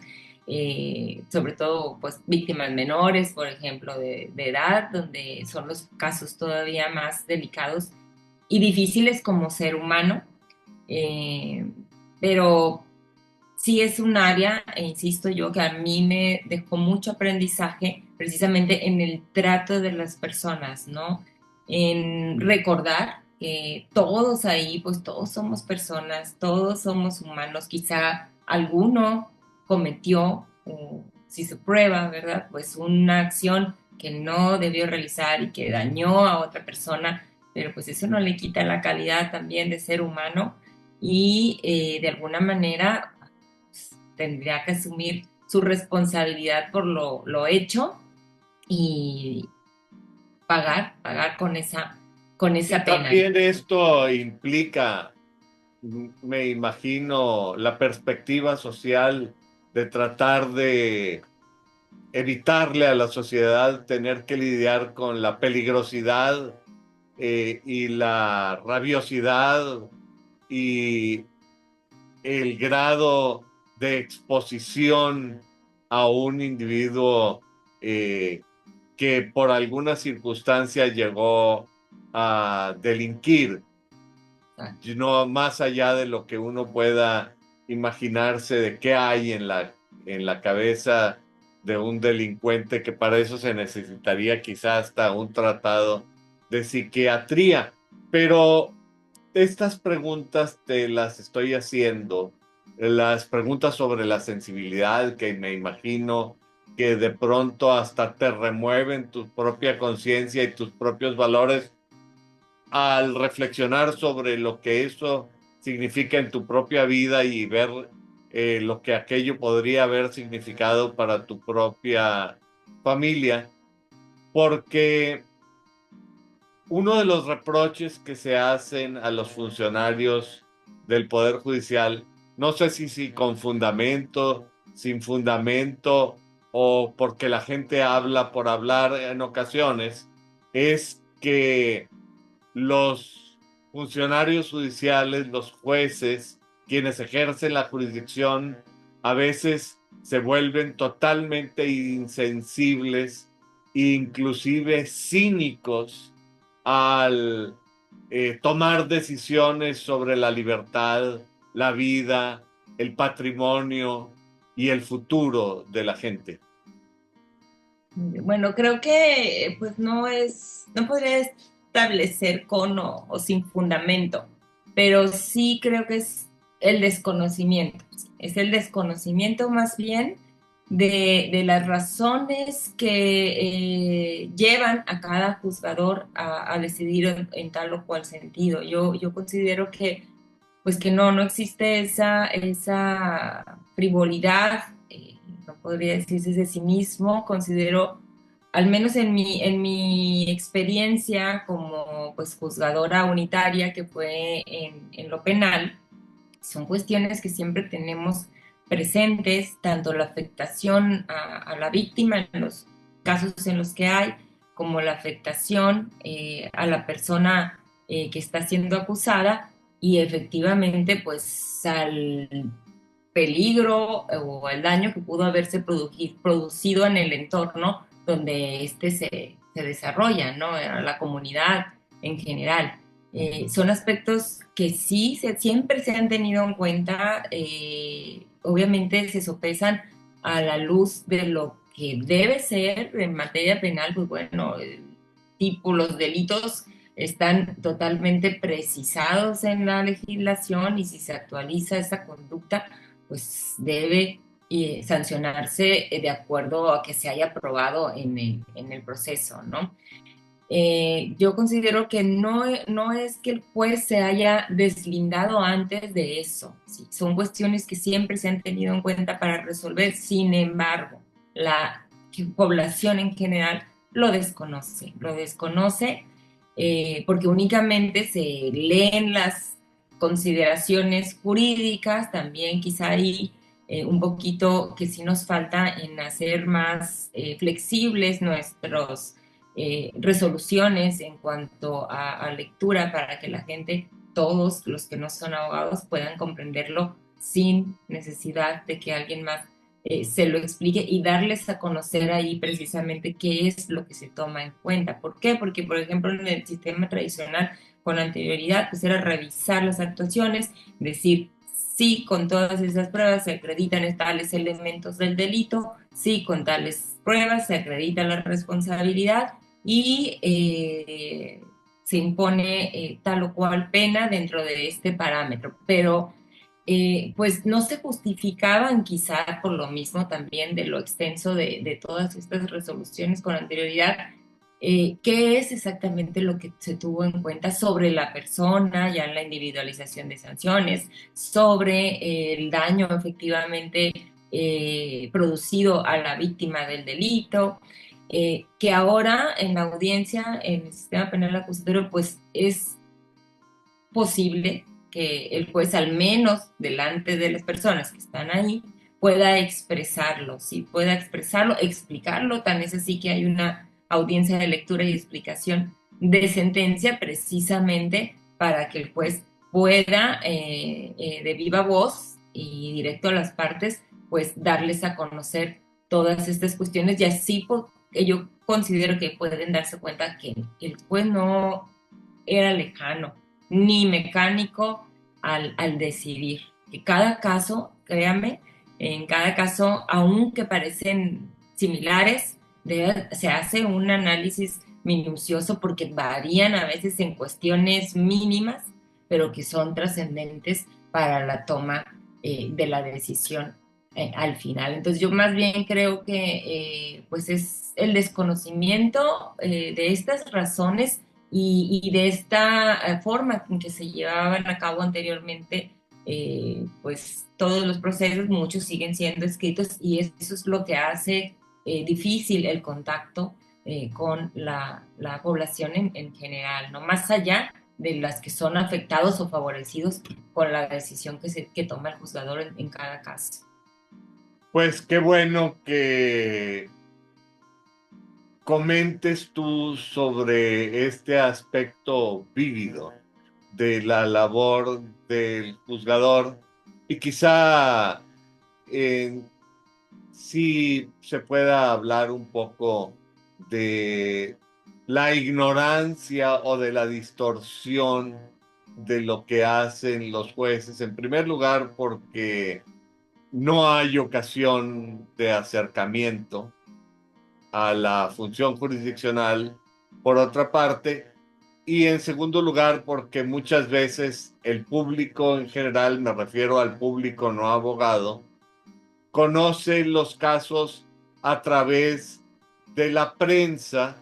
sobre todo pues víctimas menores, por ejemplo, de edad, donde son los casos todavía más delicados y difíciles como ser humano, eh, pero sí es un área, e insisto yo, que a mí me dejó mucho aprendizaje precisamente en el trato de las personas, ¿no? En recordar que todos ahí, pues todos somos personas, todos somos humanos, quizá alguno cometió, si se prueba, ¿verdad? Pues una acción que no debió realizar y que dañó a otra persona, pero pues eso no le quita la calidad también de ser humano y de alguna manera tendría que asumir su responsabilidad por lo hecho y pagar con Y esa pena. también esto implica, me imagino, la perspectiva social de tratar de evitarle a la sociedad tener que lidiar con la peligrosidad y la rabiosidad y el grado de exposición a un individuo eh, que por alguna circunstancia llegó a delinquir, no más allá de lo que uno pueda imaginarse de qué hay en la cabeza de un delincuente, que para eso se necesitaría quizás hasta un tratado de psiquiatría. Pero estas preguntas te las estoy haciendo, las preguntas sobre la sensibilidad, que me imagino que de pronto hasta te remueven tu propia conciencia y tus propios valores al reflexionar sobre lo que eso significa en tu propia vida y ver lo que aquello podría haber significado para tu propia familia, porque uno de los reproches que se hacen a los funcionarios del Poder Judicial, no sé si con fundamento, sin fundamento o porque la gente habla por hablar en ocasiones, es que los funcionarios judiciales, los jueces, quienes ejercen la jurisdicción, a veces se vuelven totalmente insensibles e inclusive cínicos al tomar decisiones sobre la libertad, la vida, el patrimonio y el futuro de la gente. Bueno, creo que pues no podría establecer con o sin fundamento, pero sí creo que es el desconocimiento. Es el desconocimiento más bien de las razones que llevan a cada juzgador a decidir en tal o cual sentido. Yo considero que pues que no existe esa frivolidad, no podría decirse de sí mismo. Considero, al menos en mi experiencia como pues juzgadora unitaria que fue en lo penal, son cuestiones que siempre tenemos presentes, tanto la afectación a la víctima en los casos en los que hay, como la afectación a la persona que está siendo acusada y efectivamente pues al peligro o el daño que pudo haberse producido en el entorno donde se desarrolla, ¿no? La comunidad en general. Son aspectos que sí siempre se han tenido en cuenta, obviamente se sopesan a la luz de lo que debe ser en materia penal, pues bueno, tipos, los delitos están totalmente precisados en la legislación y si se actualiza esa conducta, pues debe sancionarse de acuerdo a que se haya aprobado en el proceso, ¿no? Yo considero que no es que el juez se haya deslindado antes de eso, ¿sí? Son cuestiones que siempre se han tenido en cuenta para resolver. Sin embargo, la población en general lo desconoce porque únicamente se leen las consideraciones jurídicas, también quizá hay un poquito que sí nos falta en hacer más flexibles nuestros resoluciones en cuanto a lectura para que la gente, todos los que no son abogados, puedan comprenderlo sin necesidad de que alguien más se lo explique y darles a conocer ahí precisamente qué es lo que se toma en cuenta. ¿Por qué? Porque, por ejemplo, en el sistema tradicional, con anterioridad, pues era revisar las actuaciones, decir, sí, con todas esas pruebas se acreditan tales elementos del delito, sí, con tales pruebas se acredita la responsabilidad y se impone tal o cual pena dentro de este parámetro, pero pues no se justificaban quizá por lo mismo también de lo extenso de todas estas resoluciones con anterioridad, qué es exactamente lo que se tuvo en cuenta sobre la persona, ya en la individualización de sanciones, sobre el daño efectivamente producido a la víctima del delito, que ahora en la audiencia, en el sistema penal acusatorio, pues es posible que el juez, al menos delante de las personas que están ahí, pueda expresarlo, sí, pueda expresarlo, explicarlo. Tan es así que hay una audiencia de lectura y explicación de sentencia precisamente para que el juez pueda de viva voz y directo a las partes, pues darles a conocer todas estas cuestiones y así yo considero que pueden darse cuenta que el juez no era lejano ni mecánico al decidir. Que cada caso, créame, en cada caso, aunque parecen similares, se hace un análisis minucioso porque varían a veces en cuestiones mínimas, pero que son trascendentes para la toma de la decisión al final. Entonces yo más bien creo que pues es el desconocimiento de estas razones y de esta forma en que se llevaban a cabo anteriormente, pues todos los procesos, muchos siguen siendo escritos y eso es lo que hace difícil el contacto con la población en general, ¿no? Más allá de las que son afectados o favorecidos por la decisión que toma el juzgador en cada caso. Pues qué bueno que comentes tú sobre este aspecto vívido de la labor del juzgador y quizá sí se pueda hablar un poco de la ignorancia o de la distorsión de lo que hacen los jueces. En primer lugar, porque no hay ocasión de acercamiento a la función jurisdiccional, por otra parte, y en segundo lugar, porque muchas veces el público en general, me refiero al público no abogado, conoce los casos a través de la prensa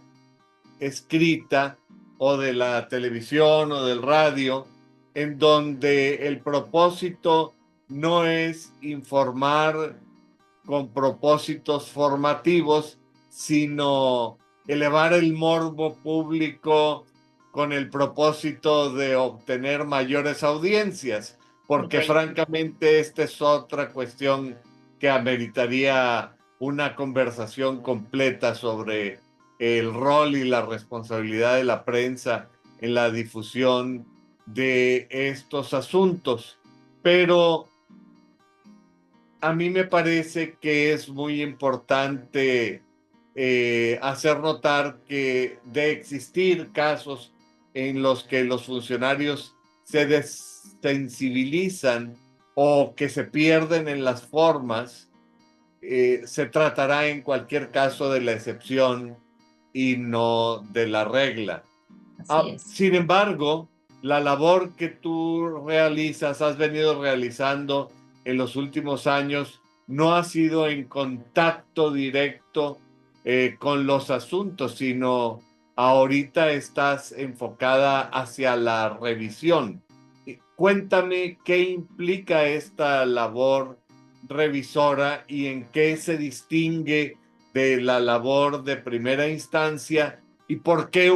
escrita o de la televisión o del radio, en donde el propósito no es informar con propósitos formativos, sino elevar el morbo público con el propósito de obtener mayores audiencias, porque francamente esta es otra cuestión que ameritaría una conversación completa sobre el rol y la responsabilidad de la prensa en la difusión de estos asuntos. Pero a mí me parece que es muy importante hacer notar que de existir casos en los que los funcionarios se desensibilizan o que se pierden en las formas, se tratará en cualquier caso de la excepción y no de la regla. Así es. Sin embargo, la labor que tú realizas, has venido realizando en los últimos años, no ha sido en contacto directo con los asuntos, sino ahorita estás enfocada hacia la revisión. Cuéntame qué implica esta labor revisora y en qué se distingue de la labor de primera instancia y por qué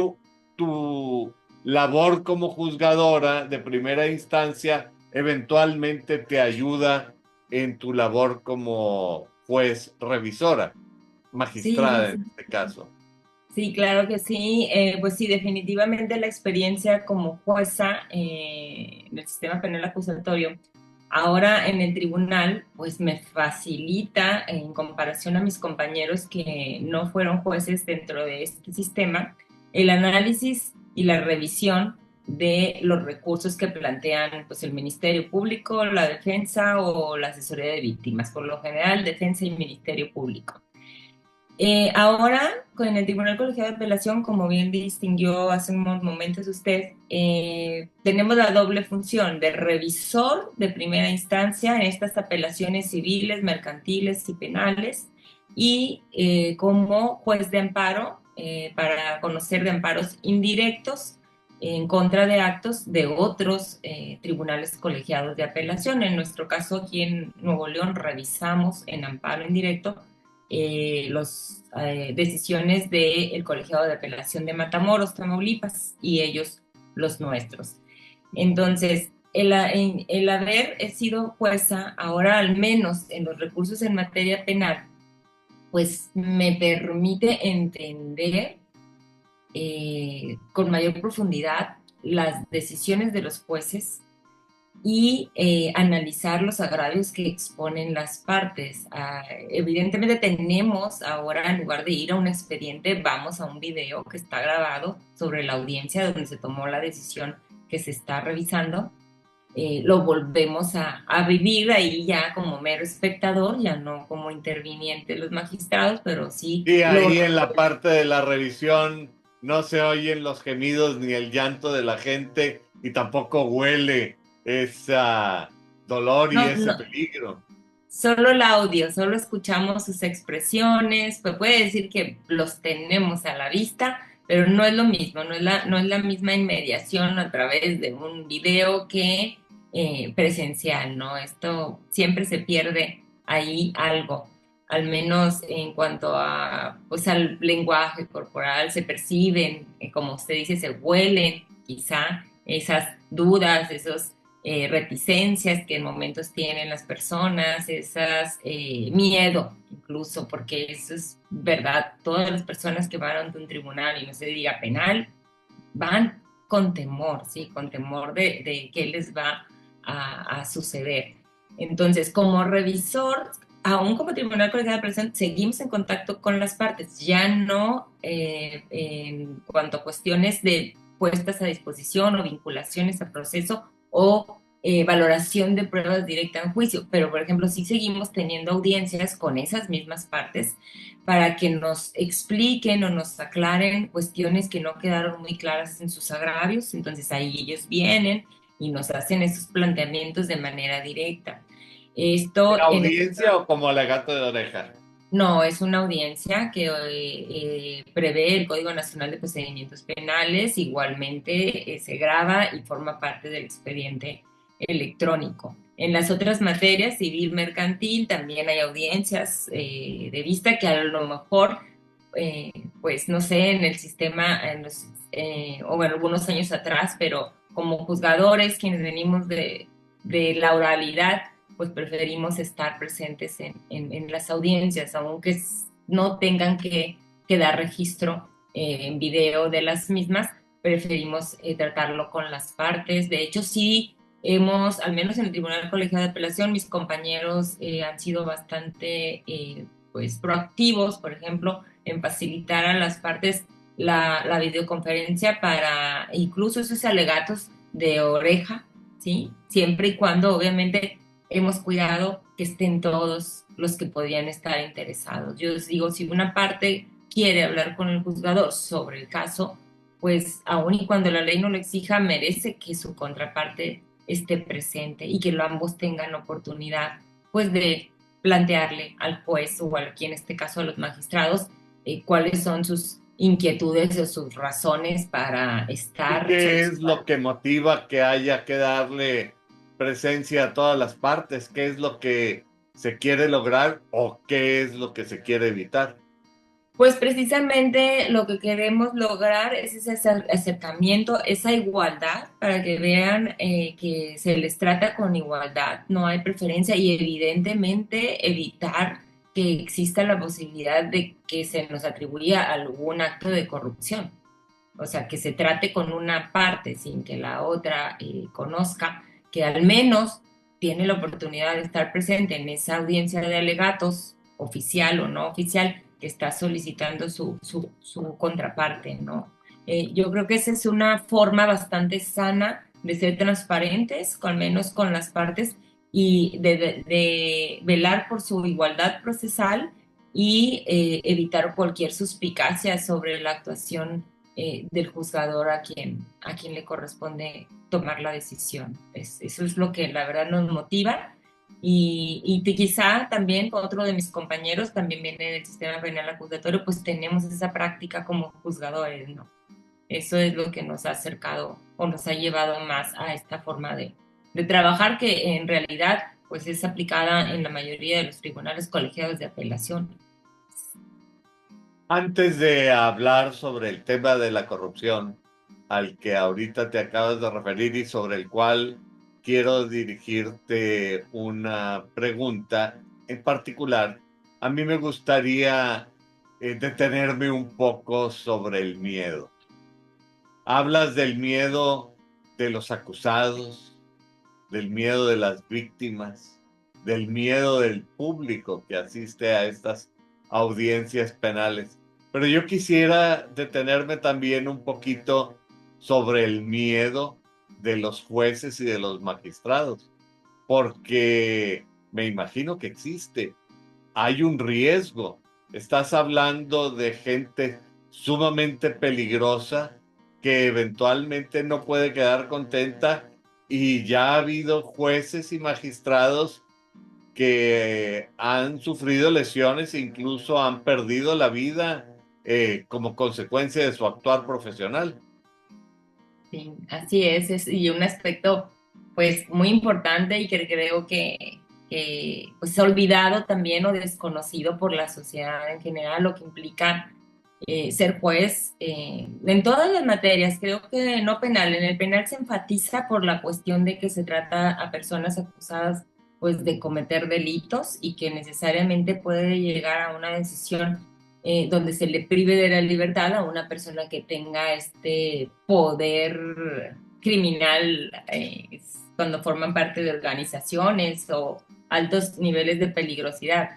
tu labor como juzgadora de primera instancia eventualmente te ayuda en tu labor como juez revisora, Sí, magistrada en sí. este caso. Sí, claro que sí. Pues sí, definitivamente la experiencia como jueza en el sistema penal acusatorio, ahora en el tribunal, pues me facilita en comparación a mis compañeros que no fueron jueces dentro de este sistema, el análisis y la revisión de los recursos que plantean pues, el Ministerio Público, la defensa o la asesoría de víctimas, por lo general defensa y Ministerio Público. Ahora, con el Tribunal Colegiado de Apelación, como bien distinguió hace unos momentos usted, tenemos la doble función de revisor de primera instancia en estas apelaciones civiles, mercantiles y penales, y como juez de amparo para conocer de amparos indirectos en contra de actos de otros tribunales colegiados de apelación. En nuestro caso, aquí en Nuevo León, revisamos en amparo indirecto las decisiones del Colegiado de Apelación de Matamoros, Tamaulipas, y ellos los nuestros. Entonces, el haber sido jueza, ahora al menos en los recursos en materia penal, pues me permite entender con mayor profundidad las decisiones de los jueces y analizar los agravios que exponen las partes. Evidentemente tenemos ahora, en lugar de ir a un expediente, vamos a un video que está grabado sobre la audiencia donde se tomó la decisión que se está revisando. Lo volvemos a vivir ahí ya como mero espectador, ya no como interviniente de los magistrados, pero sí Y lo... ahí en la parte de la revisión no se oyen los gemidos ni el llanto de la gente y tampoco huele ese dolor y No, ese no, peligro. solo el audio, solo escuchamos sus expresiones, pues puede decir que los tenemos a la vista, pero no es lo mismo, no es la misma inmediación a través de un video que presencial, ¿no? Esto siempre se pierde ahí algo, al menos en cuanto a, pues, al lenguaje corporal, se perciben, como usted dice, se huelen quizá esas dudas, esos reticencias que en momentos tienen las personas, esas miedo incluso, porque eso es verdad, todas las personas que van ante un tribunal y no se diga penal, van con temor, ¿sí? Con temor de qué les va a suceder. Entonces, como revisor, aún como Tribunal Colegiado de Apelación, seguimos en contacto con las partes, ya no en cuanto a cuestiones de puestas a disposición o vinculaciones a proceso o valoración de pruebas directa en juicio, pero por ejemplo sí seguimos teniendo audiencias con esas mismas partes para que nos expliquen o nos aclaren cuestiones que no quedaron muy claras en sus agravios, entonces ahí ellos vienen y nos hacen esos planteamientos de manera directa. ¿En Esto en audiencia o como alegato de oreja? no, es una audiencia que prevé el Código Nacional de Procedimientos Penales, igualmente se graba y forma parte del expediente electrónico. En las otras materias, civil mercantil, también hay audiencias de vista que a lo mejor, pues no sé, en el sistema, o bueno, algunos años atrás, pero como juzgadores, quienes venimos de la oralidad, pues preferimos estar presentes en las audiencias, aunque no tengan que dar registro en video de las mismas, preferimos tratarlo con las partes. De hecho, sí hemos, al menos en el Tribunal Colegiado de Apelación, mis compañeros han sido bastante pues, proactivos, por ejemplo, en facilitar a las partes la videoconferencia para incluso esos alegatos de oreja, ¿sí? Siempre y cuando, obviamente, hemos cuidado que estén todos los que podían estar interesados. Yo les digo, si una parte quiere hablar con el juzgador sobre el caso, pues aun y cuando la ley no lo exija, merece que su contraparte esté presente y que ambos tengan oportunidad, pues, de plantearle al juez o aquí en este caso a los magistrados cuáles son sus inquietudes o sus razones para ¿Y estar qué es solicitando. lo que motiva que haya que darle presencia a todas las partes? ¿Qué es lo que se quiere lograr o qué es lo que se quiere evitar? Pues precisamente lo que queremos lograr es ese acercamiento, esa igualdad, para que vean que se les trata con igualdad, no hay preferencia y evidentemente evitar que exista la posibilidad de que se nos atribuya algún acto de corrupción. O sea, que se trate con una parte sin que la otra conozca, que al menos tiene la oportunidad de estar presente en esa audiencia de alegatos, oficial o no oficial, que está solicitando su contraparte, ¿no? Yo creo que esa es una forma bastante sana de ser transparentes, al menos con las partes, y de velar por su igualdad procesal y evitar cualquier suspicacia sobre la actuación del juzgador a quien le corresponde tomar la decisión. Eso es lo que la verdad nos motiva y quizá también otro de mis compañeros también viene del sistema penal acusatorio, pues tenemos esa práctica como juzgadores, ¿no? Eso es lo que nos ha acercado o nos ha llevado más a esta forma de trabajar que en realidad pues es aplicada en la mayoría de los tribunales colegiados de apelación. Antes de hablar sobre el tema de la corrupción, al que ahorita te acabas de referir y sobre el cual quiero dirigirte una pregunta en particular, a mí me gustaría detenerme un poco sobre el miedo. Hablas del miedo de los acusados, del miedo de las víctimas, del miedo del público que asiste a estas audiencias penales. Pero yo quisiera detenerme también un poquito sobre el miedo de los jueces y de los magistrados, porque me imagino que existe. Hay un riesgo. Estás hablando de gente sumamente peligrosa que eventualmente no puede quedar contenta y ya ha habido jueces y magistrados que han sufrido lesiones e incluso han perdido la vida como consecuencia de su actuar profesional. Sí, así y un aspecto pues muy importante y que creo que pues se ha olvidado también o desconocido por la sociedad en general, lo que implica ser juez en todas las materias, creo que no penal, en el penal se enfatiza por la cuestión de que se trata a personas acusadas pues de cometer delitos y que necesariamente puede llegar a una decisión donde se le prive de la libertad a una persona que tenga este poder criminal cuando forman parte de organizaciones o altos niveles de peligrosidad.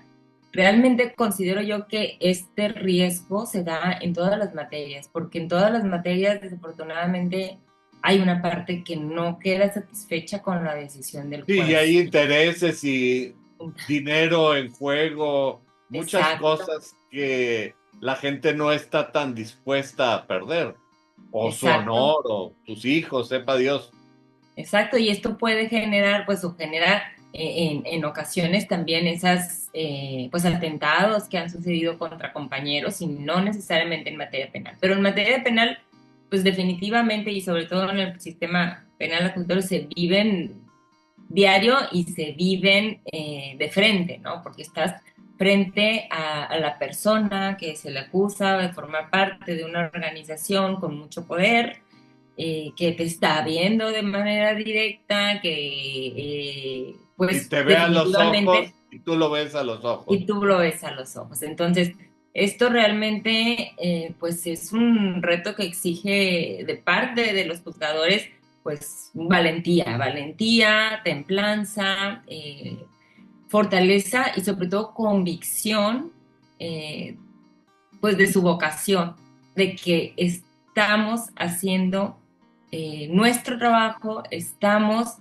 Realmente considero yo que este riesgo se da en todas las materias, porque en todas las materias desafortunadamente hay una parte que no queda satisfecha con la decisión del Sí, y hay juez. intereses y dinero en juego, muchas Exacto, cosas que la gente no está tan dispuesta a perder, o su exacto. honor, o sus hijos, sepa Dios. Exacto, y esto puede generar, pues, o genera en ocasiones también esas, pues, atentados que han sucedido contra compañeros y no necesariamente en materia penal. Pero en materia penal, pues, definitivamente y sobre todo en el sistema penal acusatorio se viven diario y se viven de frente, ¿no? Porque estás frente a la persona que se le acusa de formar parte de una organización con mucho poder que te está viendo de manera directa, Y pues te ve a los ojos definitivamente, y tú lo ves a los ojos. y tú lo ves a los ojos. Entonces, esto realmente, pues es un reto que exige de parte de los juzgadores, pues valentía, templanza, fortaleza y sobre todo convicción, eh, pues de su vocación, de que estamos haciendo nuestro trabajo, estamos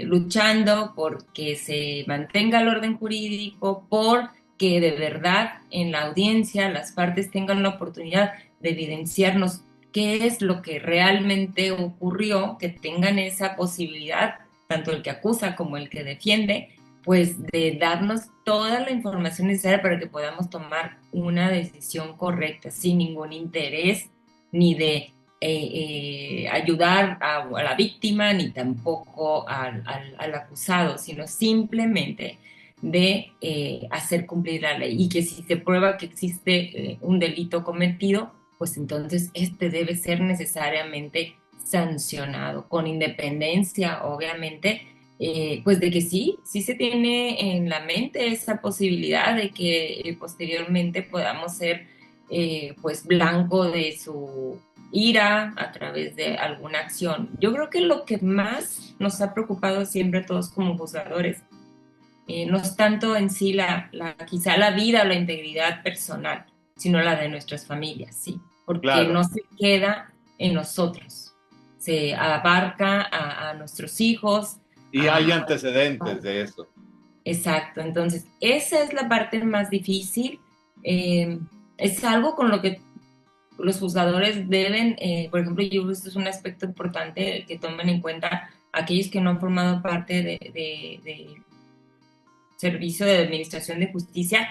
luchando por que se mantenga el orden jurídico, por que de verdad en la audiencia las partes tengan la oportunidad de evidenciarnos qué es lo que realmente ocurrió, que tengan esa posibilidad, tanto el que acusa como el que defiende, pues de darnos toda la información necesaria para que podamos tomar una decisión correcta, sin ningún interés ni de ayudar a la víctima ni tampoco al acusado, sino simplemente de hacer cumplir la ley y que si se prueba que existe un delito cometido, pues entonces este debe ser necesariamente sancionado, con independencia, obviamente, pues de que sí se tiene en la mente esa posibilidad de que posteriormente podamos ser pues blanco de su ira a través de alguna acción. Yo creo que lo que más nos ha preocupado siempre a todos como juzgadores no es tanto en sí quizá la vida o la integridad personal, sino la de nuestras familias, sí, porque Claro. no se queda en nosotros, se abarca a nuestros hijos, Y hay antecedentes de eso. exacto, entonces esa es la parte más difícil, eh, es algo con lo que los juzgadores deben, por ejemplo, yo creo que esto es un aspecto importante que tomen en cuenta aquellos que no han formado parte de servicio de administración de justicia,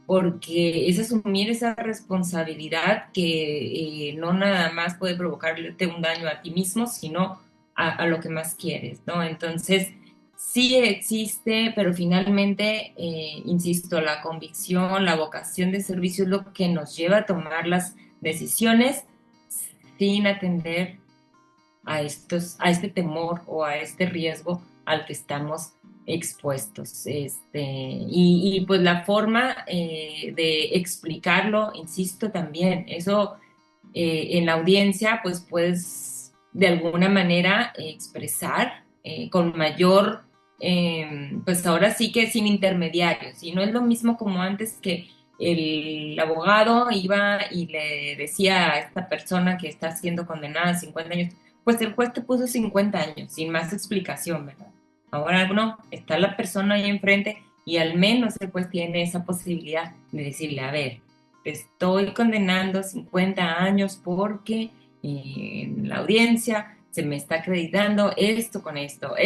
porque es asumir esa responsabilidad que no nada más puede provocarte un daño a ti mismo, sino a lo que más quieres, ¿no? Entonces, sí existe, pero finalmente, insisto, la convicción, la vocación de servicio es lo que nos lleva a tomar las decisiones sin atender a este temor o a este riesgo al que estamos expuestos. Y pues la forma de explicarlo, insisto también, eso en la audiencia pues puedes de alguna manera expresar con mayor, pues ahora sí que sin intermediarios, y no es lo mismo como antes que el abogado iba y le decía a esta persona que está siendo condenada a 50 años, pues el juez te puso 50 años, sin más explicación, ¿verdad? Ahora no, está la persona ahí enfrente y al menos el juez tiene esa posibilidad de decirle, a ver, te estoy condenando 50 años porque en la audiencia se me está acreditando esto con esto, o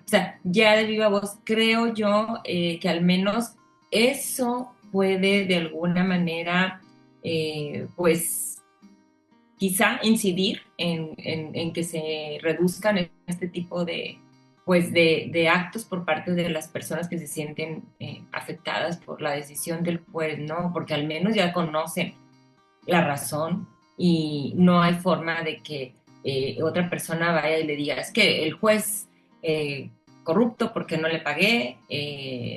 sea, ya de viva voz creo yo que al menos eso puede de alguna manera, pues quizá incidir en que se reduzcan este tipo pues de actos por parte de las personas que se sienten afectadas por la decisión del juez, ¿no? Porque al menos ya conocen la razón y no hay forma de que otra persona vaya y le diga, es que el juez corrupto porque no le pagué,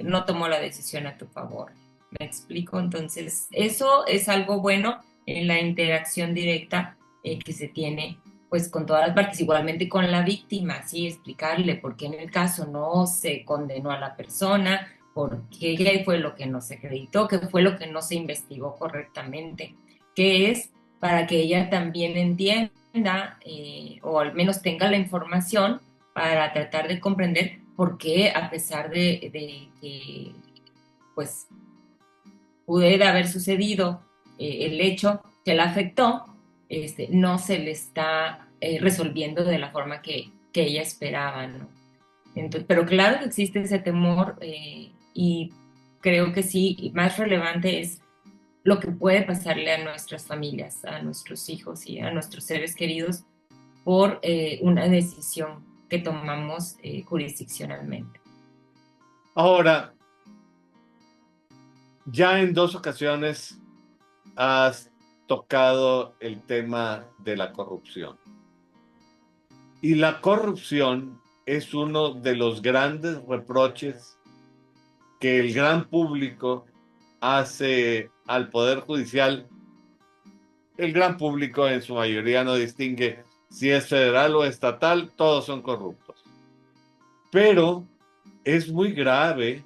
no tomó la decisión a tu favor. ¿Me explico? Entonces, eso es algo bueno en la interacción directa que se tiene pues con todas las partes, igualmente con la víctima, sí, explicarle por qué en el caso no se condenó a la persona, por qué fue lo que no se acreditó, qué fue lo que no se investigó correctamente, que es para que ella también entienda o al menos tenga la información para tratar de comprender por qué a pesar de que pues pudiera haber sucedido el hecho que la afectó, no se le está resolviendo de la forma que ella esperaba, ¿no? Entonces, pero claro que existe ese temor y creo que sí, y más relevante es lo que puede pasarle a nuestras familias, a nuestros hijos y a nuestros seres queridos por una decisión que tomamos jurisdiccionalmente. Ahora, ya en 2 ocasiones has tocado el tema de la corrupción. Y la corrupción es uno de los grandes reproches que el gran público hace al Poder Judicial. El gran público en su mayoría no distingue si es federal o estatal, todos son corruptos. Pero es muy grave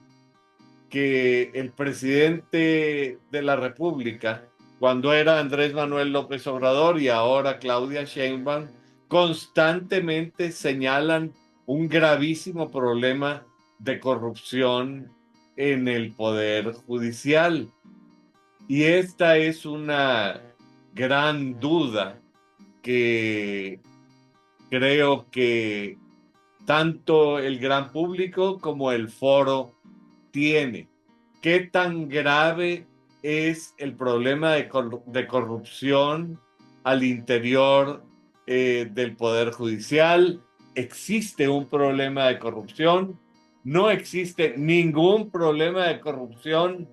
que el presidente de la República, cuando era Andrés Manuel López Obrador y ahora Claudia Sheinbaum, constantemente señalan un gravísimo problema de corrupción en el Poder Judicial. Y esta es una gran duda que creo que tanto el gran público como el foro tiene. ¿Qué tan grave es el problema de corrupción al interior del Poder Judicial? ¿Existe un problema de corrupción? ¿No existe ningún problema de corrupción?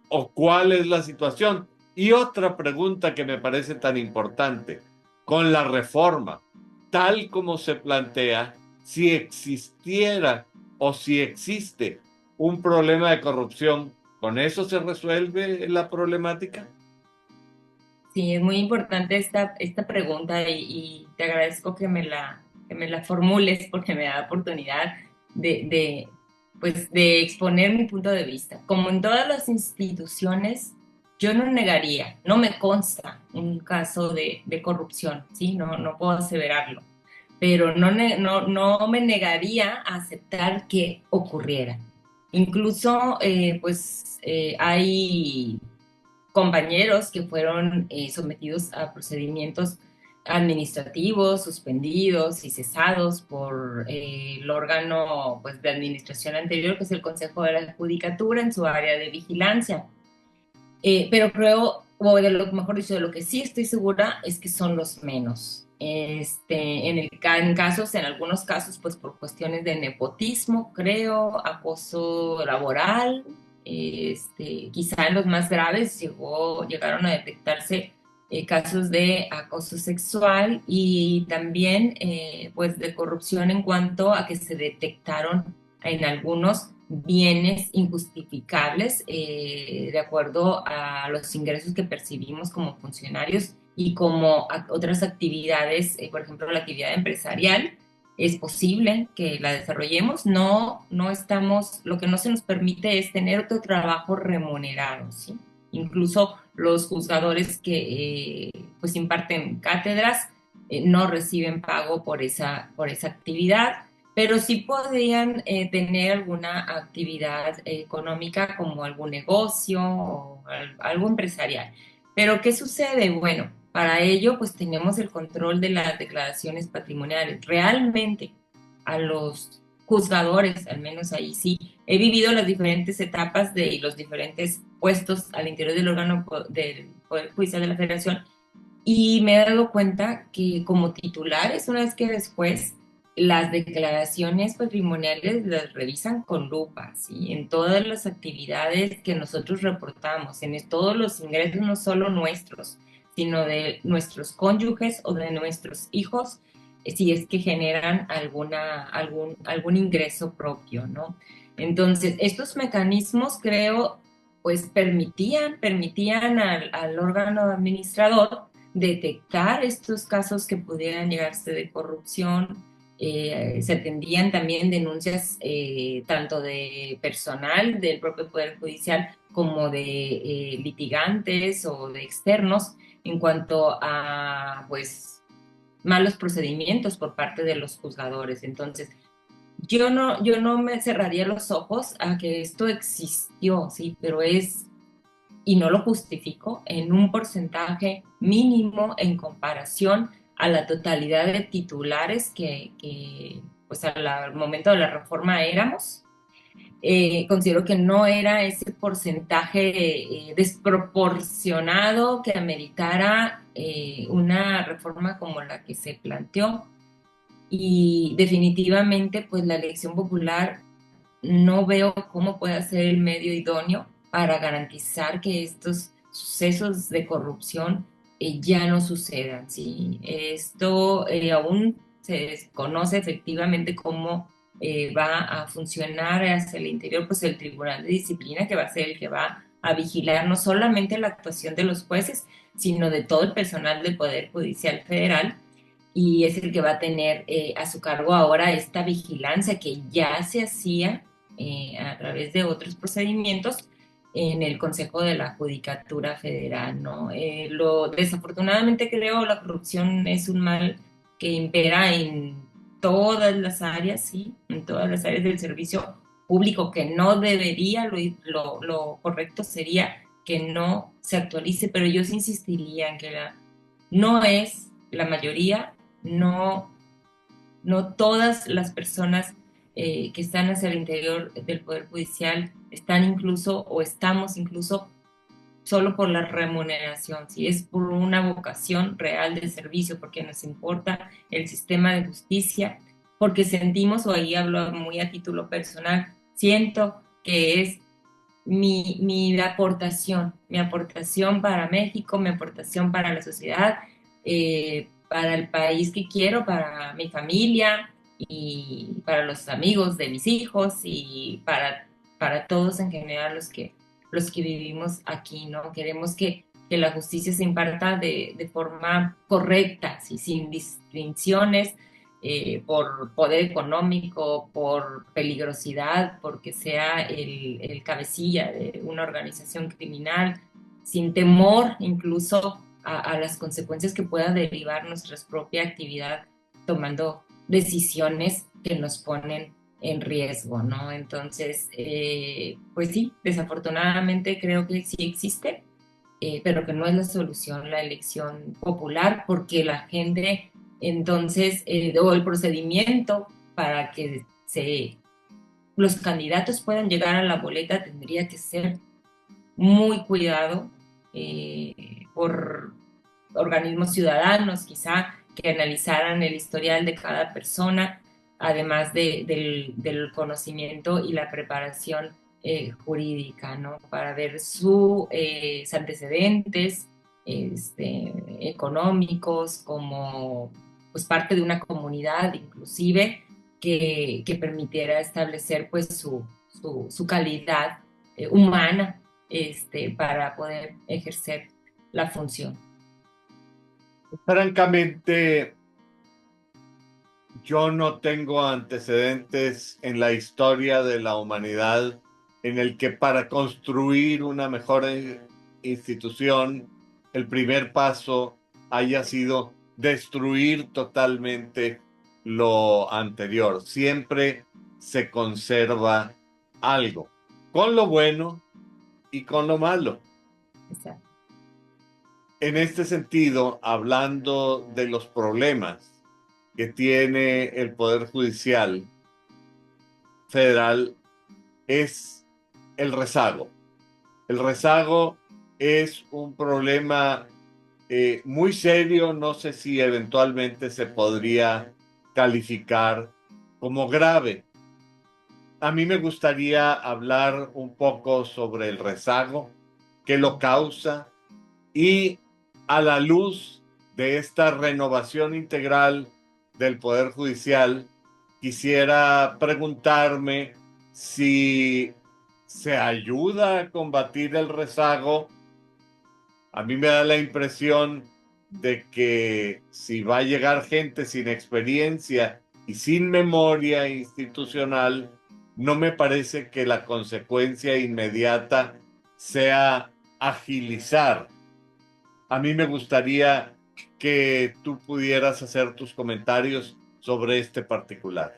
¿O cuál es la situación? Y otra pregunta que me parece tan importante, con la reforma, tal como se plantea, si existiera o si existe un problema de corrupción, ¿con eso se resuelve la problemática? Sí, es muy importante esta pregunta y te agradezco que me la formules porque me da oportunidad pues, de exponer mi punto de vista. Como en todas las instituciones, yo no negaría, no me consta un caso de corrupción, ¿sí? No puedo aseverarlo, pero no me negaría a aceptar que ocurriera. Incluso, hay compañeros que fueron sometidos a procedimientos administrativos, suspendidos y cesados por el órgano pues, de administración anterior, que es el Consejo de la Judicatura, en su área de vigilancia. Pero creo, o de lo mejor dicho, de lo que sí estoy segura es que son los menos. En algunos casos, pues por cuestiones de nepotismo, creo, acoso laboral, quizá en los más graves llegaron a detectarse casos de acoso sexual y también pues de corrupción en cuanto a que se detectaron en algunos bienes injustificables de acuerdo a los ingresos que percibimos como funcionarios y como otras actividades, por ejemplo, la actividad empresarial. Es posible que la desarrollemos, no estamos, lo que no se nos permite es tener otro trabajo remunerado, ¿sí? Incluso los juzgadores que pues imparten cátedras no reciben pago por esa actividad, pero sí podrían tener alguna actividad económica como algún negocio o algo empresarial. Pero ¿qué sucede? Bueno, para ello pues tenemos el control de las declaraciones patrimoniales. Realmente a los juzgadores, al menos ahí sí, he vivido las diferentes etapas y los diferentes puestos al interior del órgano del Poder Judicial de la Federación y me he dado cuenta que como titulares, una vez que después las declaraciones patrimoniales las revisan con lupa, ¿sí? En todas las actividades que nosotros reportamos, todos los ingresos, no solo nuestros, sino de nuestros cónyuges o de nuestros hijos, si es que generan algún ingreso propio, ¿no? Entonces, estos mecanismos creo, pues permitían al órgano administrador detectar estos casos que pudieran llegarse de corrupción. Se atendían también denuncias tanto de personal del propio Poder Judicial como de litigantes o de externos en cuanto a pues malos procedimientos por parte de los juzgadores. Entonces, yo no me cerraría los ojos a que esto existió, sí, pero y no lo justifico, en un porcentaje mínimo en comparación a la totalidad de titulares que pues al momento de la reforma éramos. Considero que no era ese porcentaje desproporcionado que ameritara una reforma como la que se planteó. Y definitivamente, pues la elección popular no veo cómo pueda ser el medio idóneo para garantizar que estos sucesos de corrupción ya no sucedan, ¿sí? Esto aún se desconoce efectivamente cómo va a funcionar hacia el interior, pues el Tribunal de Disciplina, que va a ser el que va a vigilar no solamente la actuación de los jueces, sino de todo el personal del Poder Judicial Federal, y es el que va a tener a su cargo ahora esta vigilancia que ya se hacía a través de otros procedimientos en el Consejo de la Judicatura Federal, ¿no? Desafortunadamente creo la corrupción es un mal que impera en todas las áreas, ¿sí? En todas las áreas del servicio público que no debería, lo correcto sería que no se actualice, pero yo sí insistiría en que no es la mayoría, no todas las personas que están hacia el interior del Poder Judicial están incluso o estamos incluso solo por la remuneración, si es por una vocación real de servicio, porque nos importa el sistema de justicia, porque sentimos, o ahí hablo muy a título personal, siento que es mi aportación para México, mi aportación para la sociedad, para el país que quiero, para mi familia y para los amigos de mis hijos y para todos en general los que vivimos aquí, ¿no? Queremos que la justicia se imparta de forma correcta, ¿sí? Sin distinciones, por poder económico, por peligrosidad, porque sea el cabecilla de una organización criminal, sin temor incluso a las consecuencias que pueda derivar nuestra propia actividad, tomando decisiones que nos ponen en riesgo, ¿no? Entonces, pues sí, desafortunadamente creo que sí existe, pero que no es la solución la elección popular, porque la gente, entonces, o el procedimiento para que los candidatos puedan llegar a la boleta tendría que ser muy cuidado por organismos ciudadanos, quizá, que analizaran el historial de cada persona, además del conocimiento y la preparación jurídica, ¿no? Para ver sus antecedentes económicos como pues, parte de una comunidad inclusive que permitiera establecer pues su calidad humana para poder ejercer la función. Francamente, yo no tengo antecedentes en la historia de la humanidad en el que para construir una mejor institución, el primer paso haya sido destruir totalmente lo anterior. Siempre se conserva algo, con lo bueno y con lo malo. Exacto. En este sentido, hablando de los problemas que tiene el Poder Judicial Federal, es el rezago. El rezago es un problema muy serio, no sé si eventualmente se podría calificar como grave. A mí me gustaría hablar un poco sobre el rezago, qué lo causa y a la luz de esta renovación integral del Poder Judicial, quisiera preguntarme si se ayuda a combatir el rezago. A mí me da la impresión de que si va a llegar gente sin experiencia y sin memoria institucional, no me parece que la consecuencia inmediata sea agilizar. A mí me gustaría que tú pudieras hacer tus comentarios sobre este particular,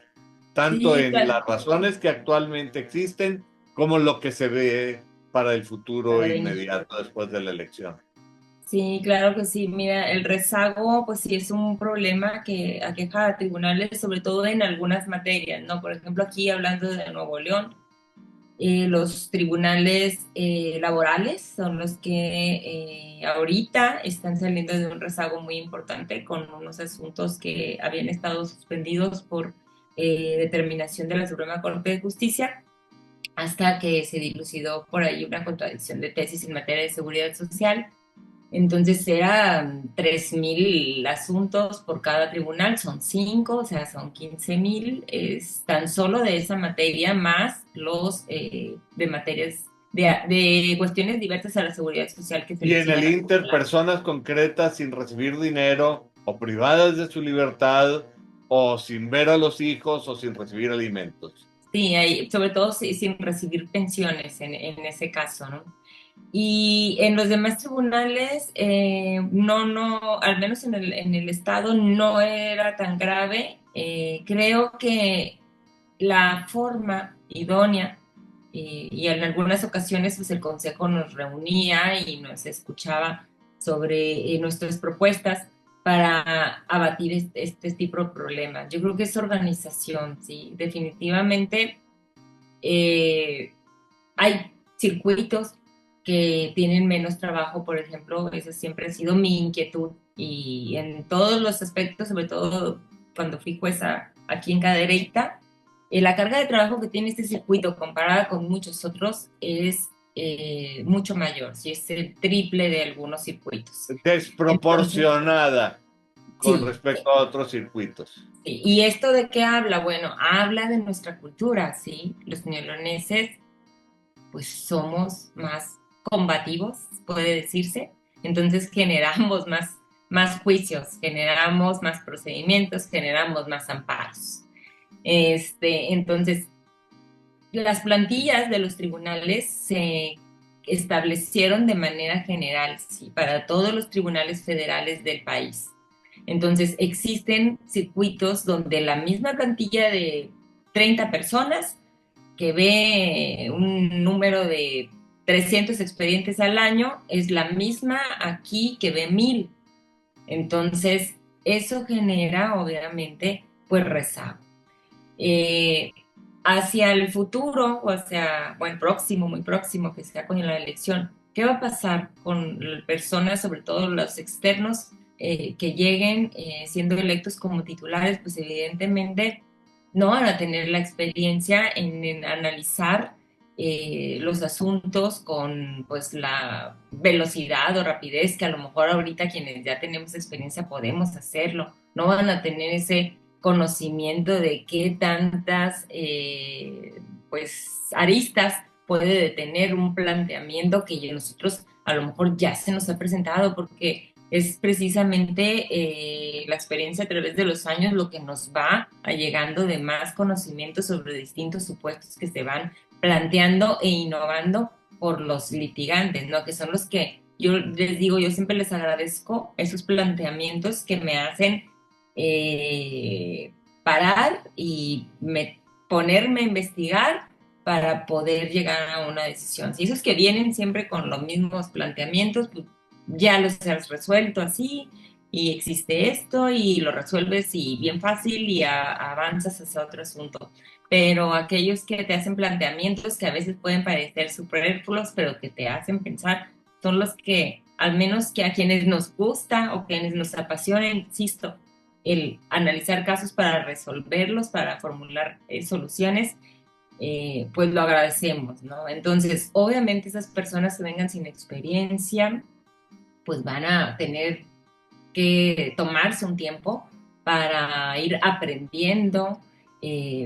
tanto Sí, en claro. las razones que actualmente existen como lo que se ve para el futuro Para venir. inmediato después de la elección. Sí, claro que sí. Mira, el rezago, pues sí es un problema que aqueja a tribunales, sobre todo en algunas materias, ¿no? Por ejemplo, aquí hablando de Nuevo León, los tribunales laborales son los que ahorita están saliendo de un rezago muy importante con unos asuntos que habían estado suspendidos por determinación de la Suprema Corte de Justicia hasta que se dilucidó por ahí una contradicción de tesis en materia de seguridad social. Entonces eran 3,000 asuntos por cada tribunal, son 5, o sea, son 15,000, tan solo de esa materia, más los de materias, de cuestiones diversas a la seguridad social que se Y les en el iban a Inter, acumular. personas concretas sin recibir dinero o privadas de su libertad o sin ver a los hijos o sin recibir alimentos. Sí, sobre todo sin recibir pensiones en ese caso, ¿no? Y en los demás tribunales, al menos en el estado, no era tan grave. Creo que la forma idónea. Y en algunas ocasiones pues el consejo nos reunía y nos escuchaba sobre nuestras propuestas para abatir este tipo de problemas. Yo creo que es organización, sí, definitivamente. Hay circuitos que tienen menos trabajo, por ejemplo, esa siempre ha sido mi inquietud y en todos los aspectos, sobre todo cuando fui jueza aquí en Cadereyta, la carga de trabajo que tiene este circuito comparada con muchos otros es mucho mayor, si es el triple de algunos circuitos. Entonces, Desproporcionada con sí, respecto a otros circuitos. sí. ¿Y esto de qué habla? Bueno, habla de nuestra cultura, ¿sí? Los neoloneses pues somos más combativos, puede decirse. Entonces generamos más juicios, generamos más procedimientos, generamos más amparos. Entonces, las plantillas de los tribunales se establecieron de manera general, sí, para todos los tribunales federales del país. Entonces, existen circuitos donde la misma plantilla de 30 personas que ve un número de 300 expedientes al año es la misma aquí que ve 1000. Entonces, eso genera, obviamente, pues rezago. Eh, Hacia el futuro, o hacia, bueno, próximo, muy próximo, que sea con la elección, ¿qué va a pasar con personas, sobre todo los externos, que lleguen siendo electos como titulares? Pues evidentemente no van a tener la experiencia en analizar los asuntos con pues la velocidad o rapidez que a lo mejor ahorita quienes ya tenemos experiencia podemos hacerlo. No van a tener ese conocimiento de qué tantas pues aristas puede tener un planteamiento que nosotros a lo mejor ya se nos ha presentado, porque es precisamente la experiencia a través de los años lo que nos va allegando de más conocimiento sobre distintos supuestos que se van planteando e innovando por los litigantes, ¿no? Que son los que yo les digo, yo siempre les agradezco esos planteamientos que me hacen parar y ponerme a investigar para poder llegar a una decisión. Si esos que vienen siempre con los mismos planteamientos, pues ya los has resuelto así y existe esto y lo resuelves y bien fácil y avanzas hacia otro asunto. Pero aquellos que te hacen planteamientos que a veces pueden parecer superfluos, pero que te hacen pensar, son los que, al menos que a quienes nos gusta o quienes nos apasiona, insisto, el analizar casos para resolverlos, para formular soluciones, pues lo agradecemos, ¿no? Entonces, obviamente esas personas que vengan sin experiencia, pues van a tener que tomarse un tiempo para ir aprendiendo,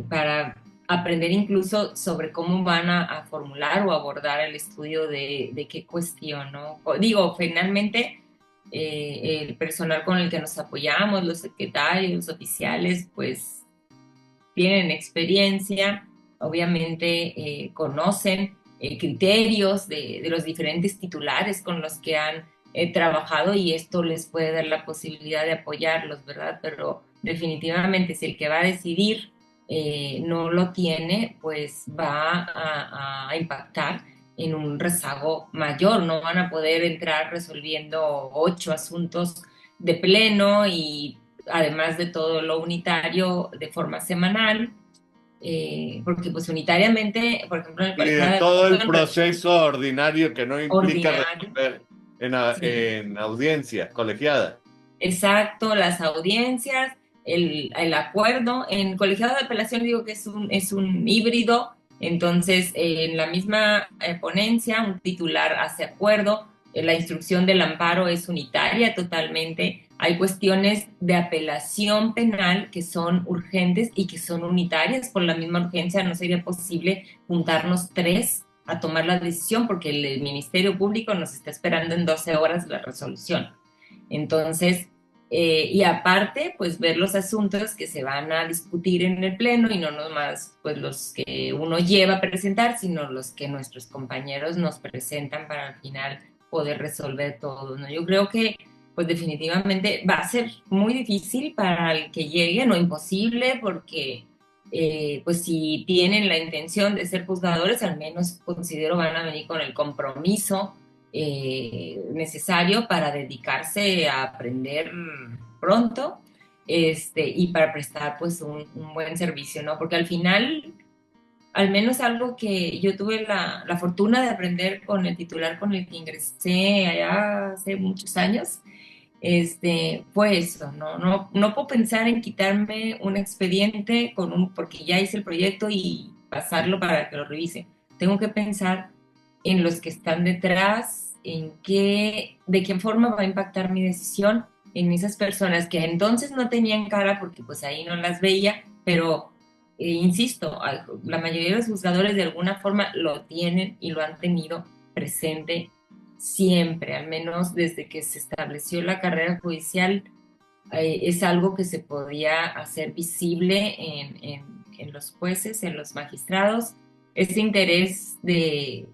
para aprender incluso sobre cómo van a formular o abordar el estudio de qué cuestión, ¿no? Digo, finalmente, el personal con el que nos apoyamos, los secretarios, los oficiales, pues tienen experiencia, obviamente conocen criterios de los diferentes titulares con los que han trabajado y esto les puede dar la posibilidad de apoyarlos, ¿verdad? Pero definitivamente si el que va a decidir no lo tiene, pues va a impactar en un rezago mayor, no van a poder entrar resolviendo 8 asuntos de pleno y además de todo lo unitario de forma semanal, porque pues unitariamente, por ejemplo, en el Y de colegio de todo el apelación proceso ordinario que no implica ordinario, resolver sí, en audiencia colegiada. exacto, las audiencias, el acuerdo, en colegiado de apelación digo que es un híbrido, entonces en la misma ponencia un titular hace acuerdo, la instrucción del amparo es unitaria totalmente, hay cuestiones de apelación penal que son urgentes y que son unitarias por la misma urgencia, no sería posible juntarnos tres a tomar la decisión porque el Ministerio Público nos está esperando en 12 horas la resolución. Entonces, y aparte, pues ver los asuntos que se van a discutir en el pleno y no nomás pues los que uno lleva a presentar, sino los que nuestros compañeros nos presentan para al final poder resolver todo, ¿no? Yo creo que pues definitivamente va a ser muy difícil para el que llegue, no imposible, porque pues si tienen la intención de ser juzgadores, al menos considero van a venir con el compromiso necesario para dedicarse a aprender pronto, y para prestar pues un buen servicio, ¿no? Porque al final, al menos algo que yo tuve la fortuna de aprender con el titular con el que ingresé allá hace muchos años, fue eso, no puedo pensar en quitarme un expediente porque ya hice el proyecto y pasarlo para que lo revise. Tengo que pensar en los que están detrás, de qué forma va a impactar mi decisión en esas personas que entonces no tenían cara porque pues ahí no las veía, pero insisto, la mayoría de los juzgadores de alguna forma lo tienen y lo han tenido presente siempre, al menos desde que se estableció la carrera judicial, es algo que se podía hacer visible en los jueces, en los magistrados, ese interés de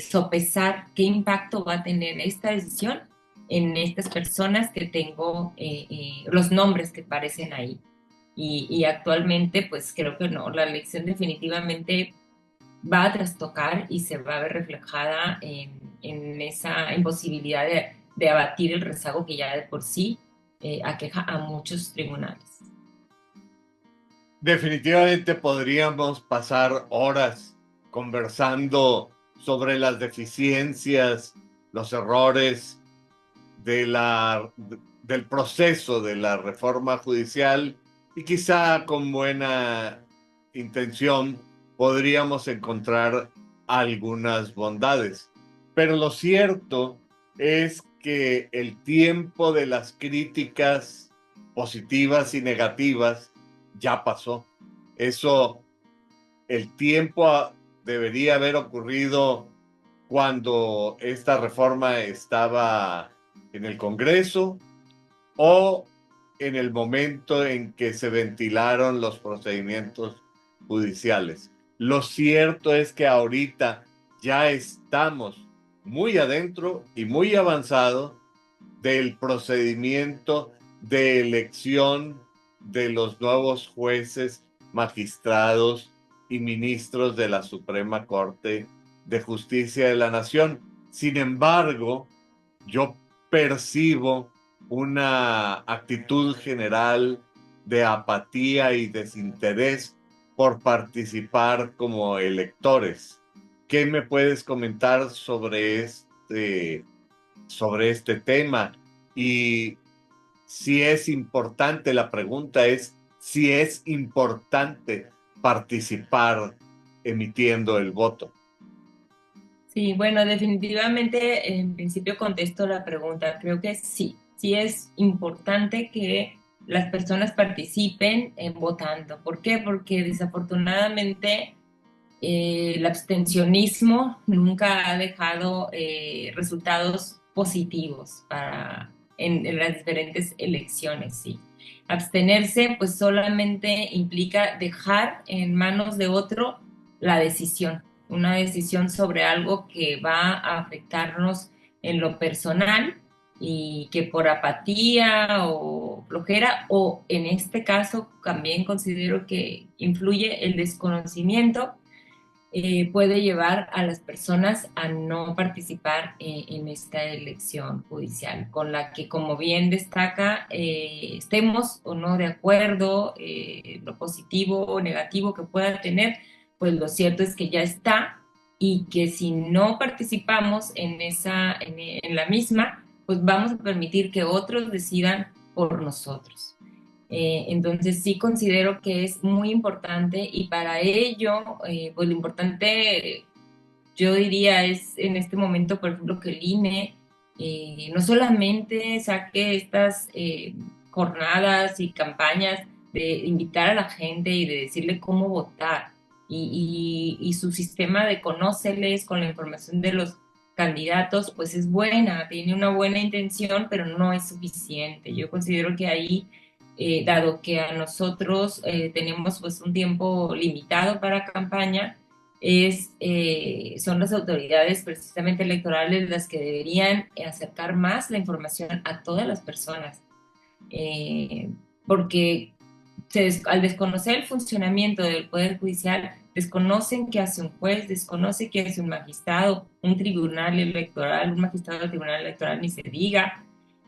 sopesar qué impacto va a tener esta decisión en estas personas que tengo, los nombres que aparecen ahí. Y actualmente, pues creo que no, la elección definitivamente va a trastocar y se va a ver reflejada en esa imposibilidad de abatir el rezago que ya de por sí aqueja a muchos tribunales. Definitivamente podríamos pasar horas conversando sobre las deficiencias, los errores del proceso de la reforma judicial, y quizá con buena intención podríamos encontrar algunas bondades. Pero lo cierto es que el tiempo de las críticas positivas y negativas ya pasó. Eso, el tiempo debería haber ocurrido cuando esta reforma estaba en el Congreso o en el momento en que se ventilaron los procedimientos judiciales. Lo cierto es que ahorita ya estamos muy adentro y muy avanzado del procedimiento de elección de los nuevos jueces, magistrados y ministros de la Suprema Corte de Justicia de la Nación. Sin embargo, yo percibo una actitud general de apatía y desinterés por participar como electores. ¿Qué me puedes comentar sobre este tema? Y si es importante, la pregunta es si es importante participar emitiendo el voto. Sí, bueno, definitivamente en principio contesto la pregunta. Creo que sí, sí es importante que las personas participen en votando. ¿Por qué? Porque desafortunadamente el abstencionismo nunca ha dejado resultados positivos en las diferentes elecciones, sí. Abstenerse pues solamente implica dejar en manos de otro la decisión, una decisión sobre algo que va a afectarnos en lo personal y que por apatía o flojera, o en este caso también considero que influye el desconocimiento, puede llevar a las personas a no participar en esta elección judicial, con la que, como bien destaca, estemos o no de acuerdo, lo positivo o negativo que pueda tener, pues lo cierto es que ya está, y que si no participamos en la misma, pues vamos a permitir que otros decidan por nosotros. Entonces sí considero que es muy importante, y para ello, pues lo importante, yo diría, es en este momento, por ejemplo, que el INE no solamente saque estas jornadas y campañas de invitar a la gente y de decirle cómo votar, y su sistema de conóceles con la información de los candidatos, pues es buena, tiene una buena intención, pero no es suficiente. Yo considero que ahí, dado que a nosotros tenemos pues un tiempo limitado para campaña, son las autoridades precisamente electorales las que deberían acercar más la información a todas las personas, porque al desconocer el funcionamiento del Poder Judicial, desconocen qué hace un juez, desconocen qué hace un magistrado, un tribunal electoral, un magistrado del tribunal electoral ni se diga.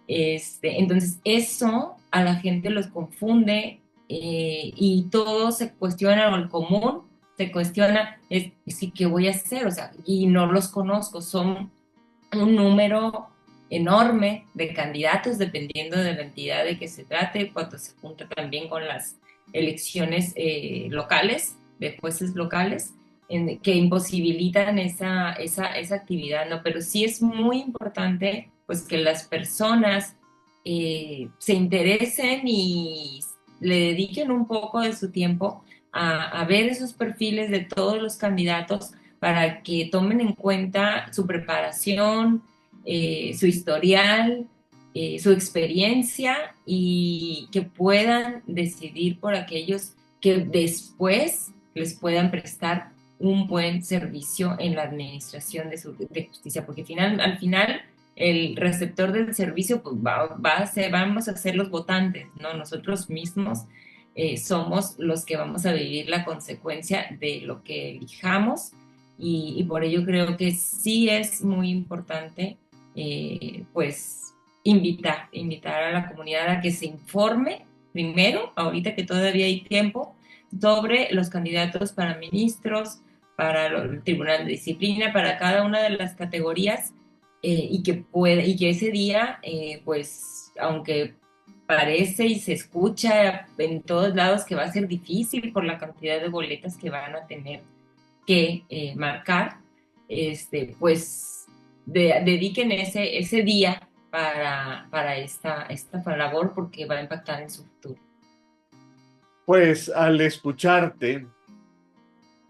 Entonces eso a la gente los confunde, y todo se cuestiona, o el común se cuestiona, sí, ¿qué voy a hacer? O sea, y no los conozco, son un número enorme de candidatos dependiendo de la entidad de que se trate, cuando se junta también con las elecciones locales, de jueces locales, que imposibilitan esa actividad, ¿no? Pero sí es muy importante pues que las personas se interesen y le dediquen un poco de su tiempo a ver esos perfiles de todos los candidatos para que tomen en cuenta su preparación, su historial, su experiencia, y que puedan decidir por aquellos que después les puedan prestar un buen servicio en la administración de justicia, porque al final el receptor del servicio pues vamos a ser los votantes, ¿no? Nosotros mismos somos los que vamos a vivir la consecuencia de lo que elijamos, y por ello creo que sí es muy importante pues invitar a la comunidad a que se informe primero, ahorita que todavía hay tiempo, sobre los candidatos para ministros, para el Tribunal de Disciplina, para cada una de las categorías, y que ese día, pues, aunque parece y se escucha en todos lados que va a ser difícil por la cantidad de boletas que van a tener que marcar, pues dediquen ese día para esta labor, porque va a impactar en su futuro. Pues al escucharte,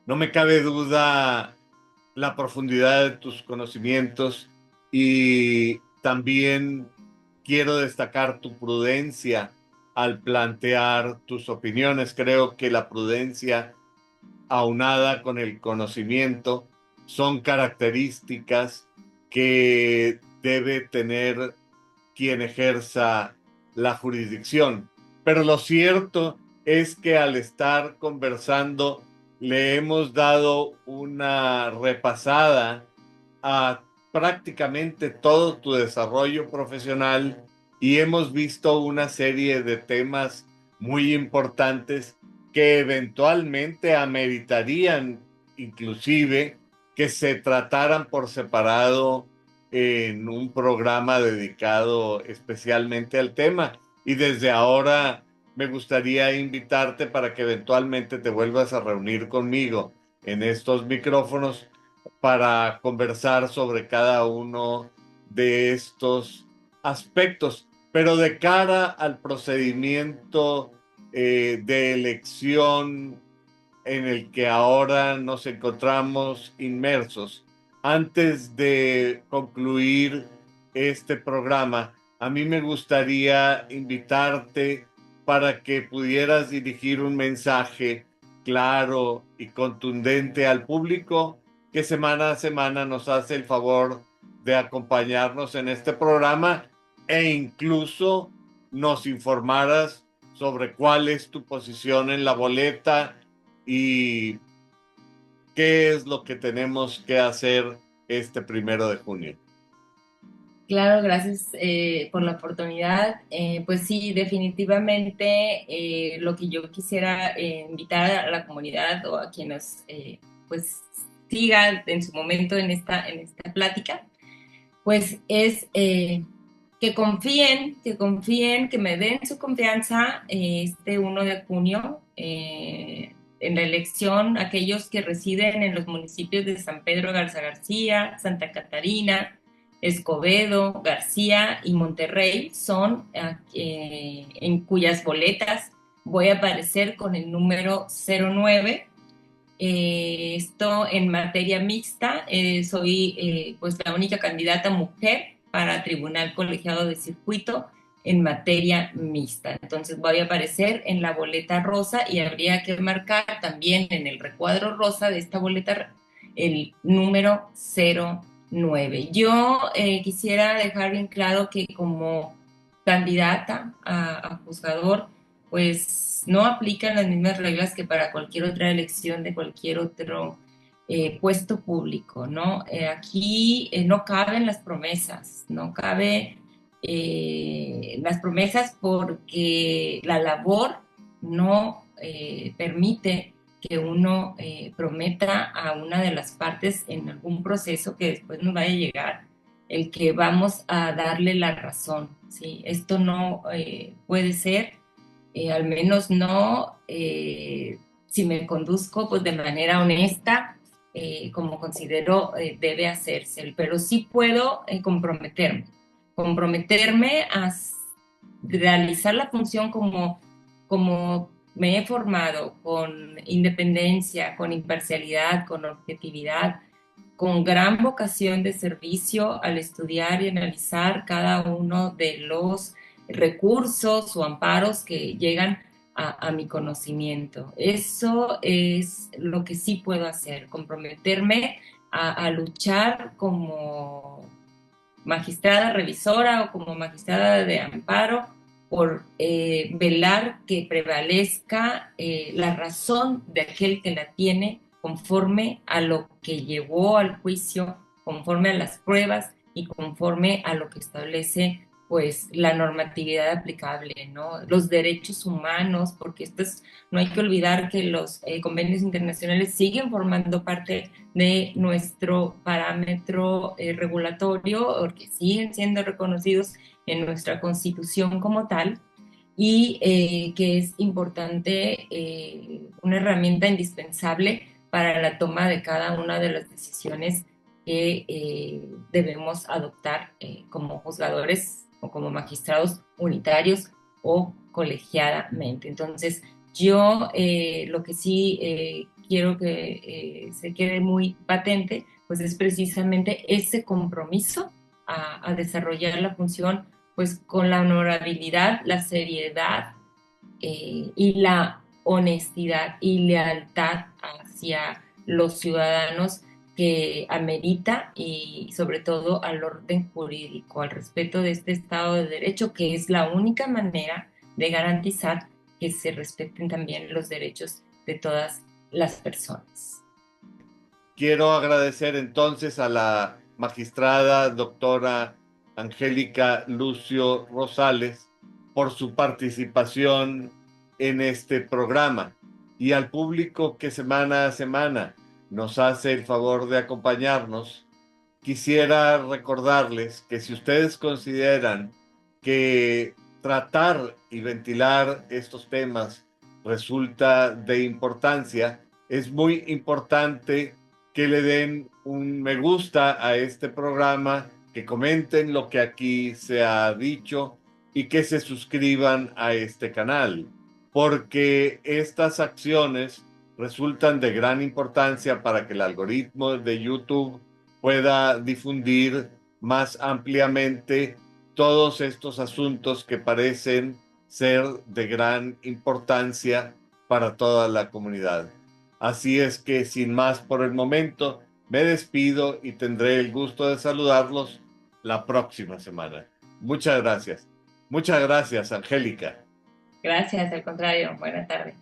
no me cabe duda la profundidad de tus conocimientos, y también quiero destacar tu prudencia al plantear tus opiniones. Creo que la prudencia aunada con el conocimiento son características que debe tener quien ejerza la jurisdicción. Pero lo cierto es que al estar conversando le hemos dado una repasada a prácticamente todo tu desarrollo profesional, y hemos visto una serie de temas muy importantes que eventualmente ameritarían inclusive que se trataran por separado en un programa dedicado especialmente al tema. Y desde ahora me gustaría invitarte para que eventualmente te vuelvas a reunir conmigo en estos micrófonos para conversar sobre cada uno de estos aspectos, pero de cara al procedimiento de elección en el que ahora nos encontramos inmersos. Antes de concluir este programa, a mí me gustaría invitarte para que pudieras dirigir un mensaje claro y contundente al público que semana a semana nos hace el favor de acompañarnos en este programa, e incluso nos informaras sobre cuál es tu posición en la boleta y qué es lo que tenemos que hacer este 1 de junio. Claro, gracias por la oportunidad. Pues sí, definitivamente lo que yo quisiera invitar a la comunidad o a quienes pues sigan en su momento en esta plática, pues es que me den su confianza este 1 de junio en la elección. Aquellos que residen en los municipios de San Pedro Garza García, Santa Catarina, Escobedo, García y Monterrey son en cuyas boletas voy a aparecer con el número 09. Esto en materia mixta, soy pues la única candidata mujer para Tribunal Colegiado de Circuito en materia mixta. Entonces voy a aparecer en la boleta rosa, y habría que marcar también en el recuadro rosa de esta boleta el número 09. Yo quisiera dejar bien claro que como candidata a juzgador, pues no aplican las mismas reglas que para cualquier otra elección de cualquier otro puesto público, ¿no? Aquí no caben las promesas, no cabe las promesas porque la labor no permite que uno prometa a una de las partes en algún proceso que después nos vaya a llegar el que vamos a darle la razón, ¿sí? Esto no puede ser, al menos no si me conduzco pues de manera honesta, como considero debe hacerse, pero sí puedo comprometerme a realizar la función como me he formado, con independencia, con imparcialidad, con objetividad, con gran vocación de servicio al estudiar y analizar cada uno de los recursos o amparos que llegan a mi conocimiento. Eso es lo que sí puedo hacer, comprometerme a luchar como magistrada revisora o como magistrada de amparo por velar que prevalezca la razón de aquel que la tiene conforme a lo que llevó al juicio, conforme a las pruebas y conforme a lo que establece pues la normatividad aplicable, ¿no? Los derechos humanos, porque no hay que olvidar que los convenios internacionales siguen formando parte de nuestro parámetro regulatorio, porque siguen siendo reconocidos en nuestra Constitución como tal, y que es importante, una herramienta indispensable para la toma de cada una de las decisiones que debemos adoptar como juzgadores o como magistrados unitarios o colegiadamente. Entonces, yo lo que sí quiero que se quede muy patente, pues es precisamente ese compromiso a desarrollar la función pues con la honorabilidad, la seriedad y la honestidad y lealtad hacia los ciudadanos que amerita y sobre todo al orden jurídico, al respeto de este Estado de Derecho, que es la única manera de garantizar que se respeten también los derechos de todas las personas. Quiero agradecer entonces a la magistrada doctora Angélica Lucio Rosales por su participación en este programa y al público que semana a semana nos hace el favor de acompañarnos. Quisiera recordarles que si ustedes consideran que tratar y ventilar estos temas resulta de importancia, es muy importante que le den un me gusta a este programa, que comenten lo que aquí se ha dicho y que se suscriban a este canal, porque estas acciones resultan de gran importancia para que el algoritmo de YouTube pueda difundir más ampliamente todos estos asuntos que parecen ser de gran importancia para toda la comunidad. Así es que sin más por el momento, me despido y tendré el gusto de saludarlos la próxima semana. Muchas gracias. Muchas gracias, Angélica. Gracias, al contrario, buena tarde.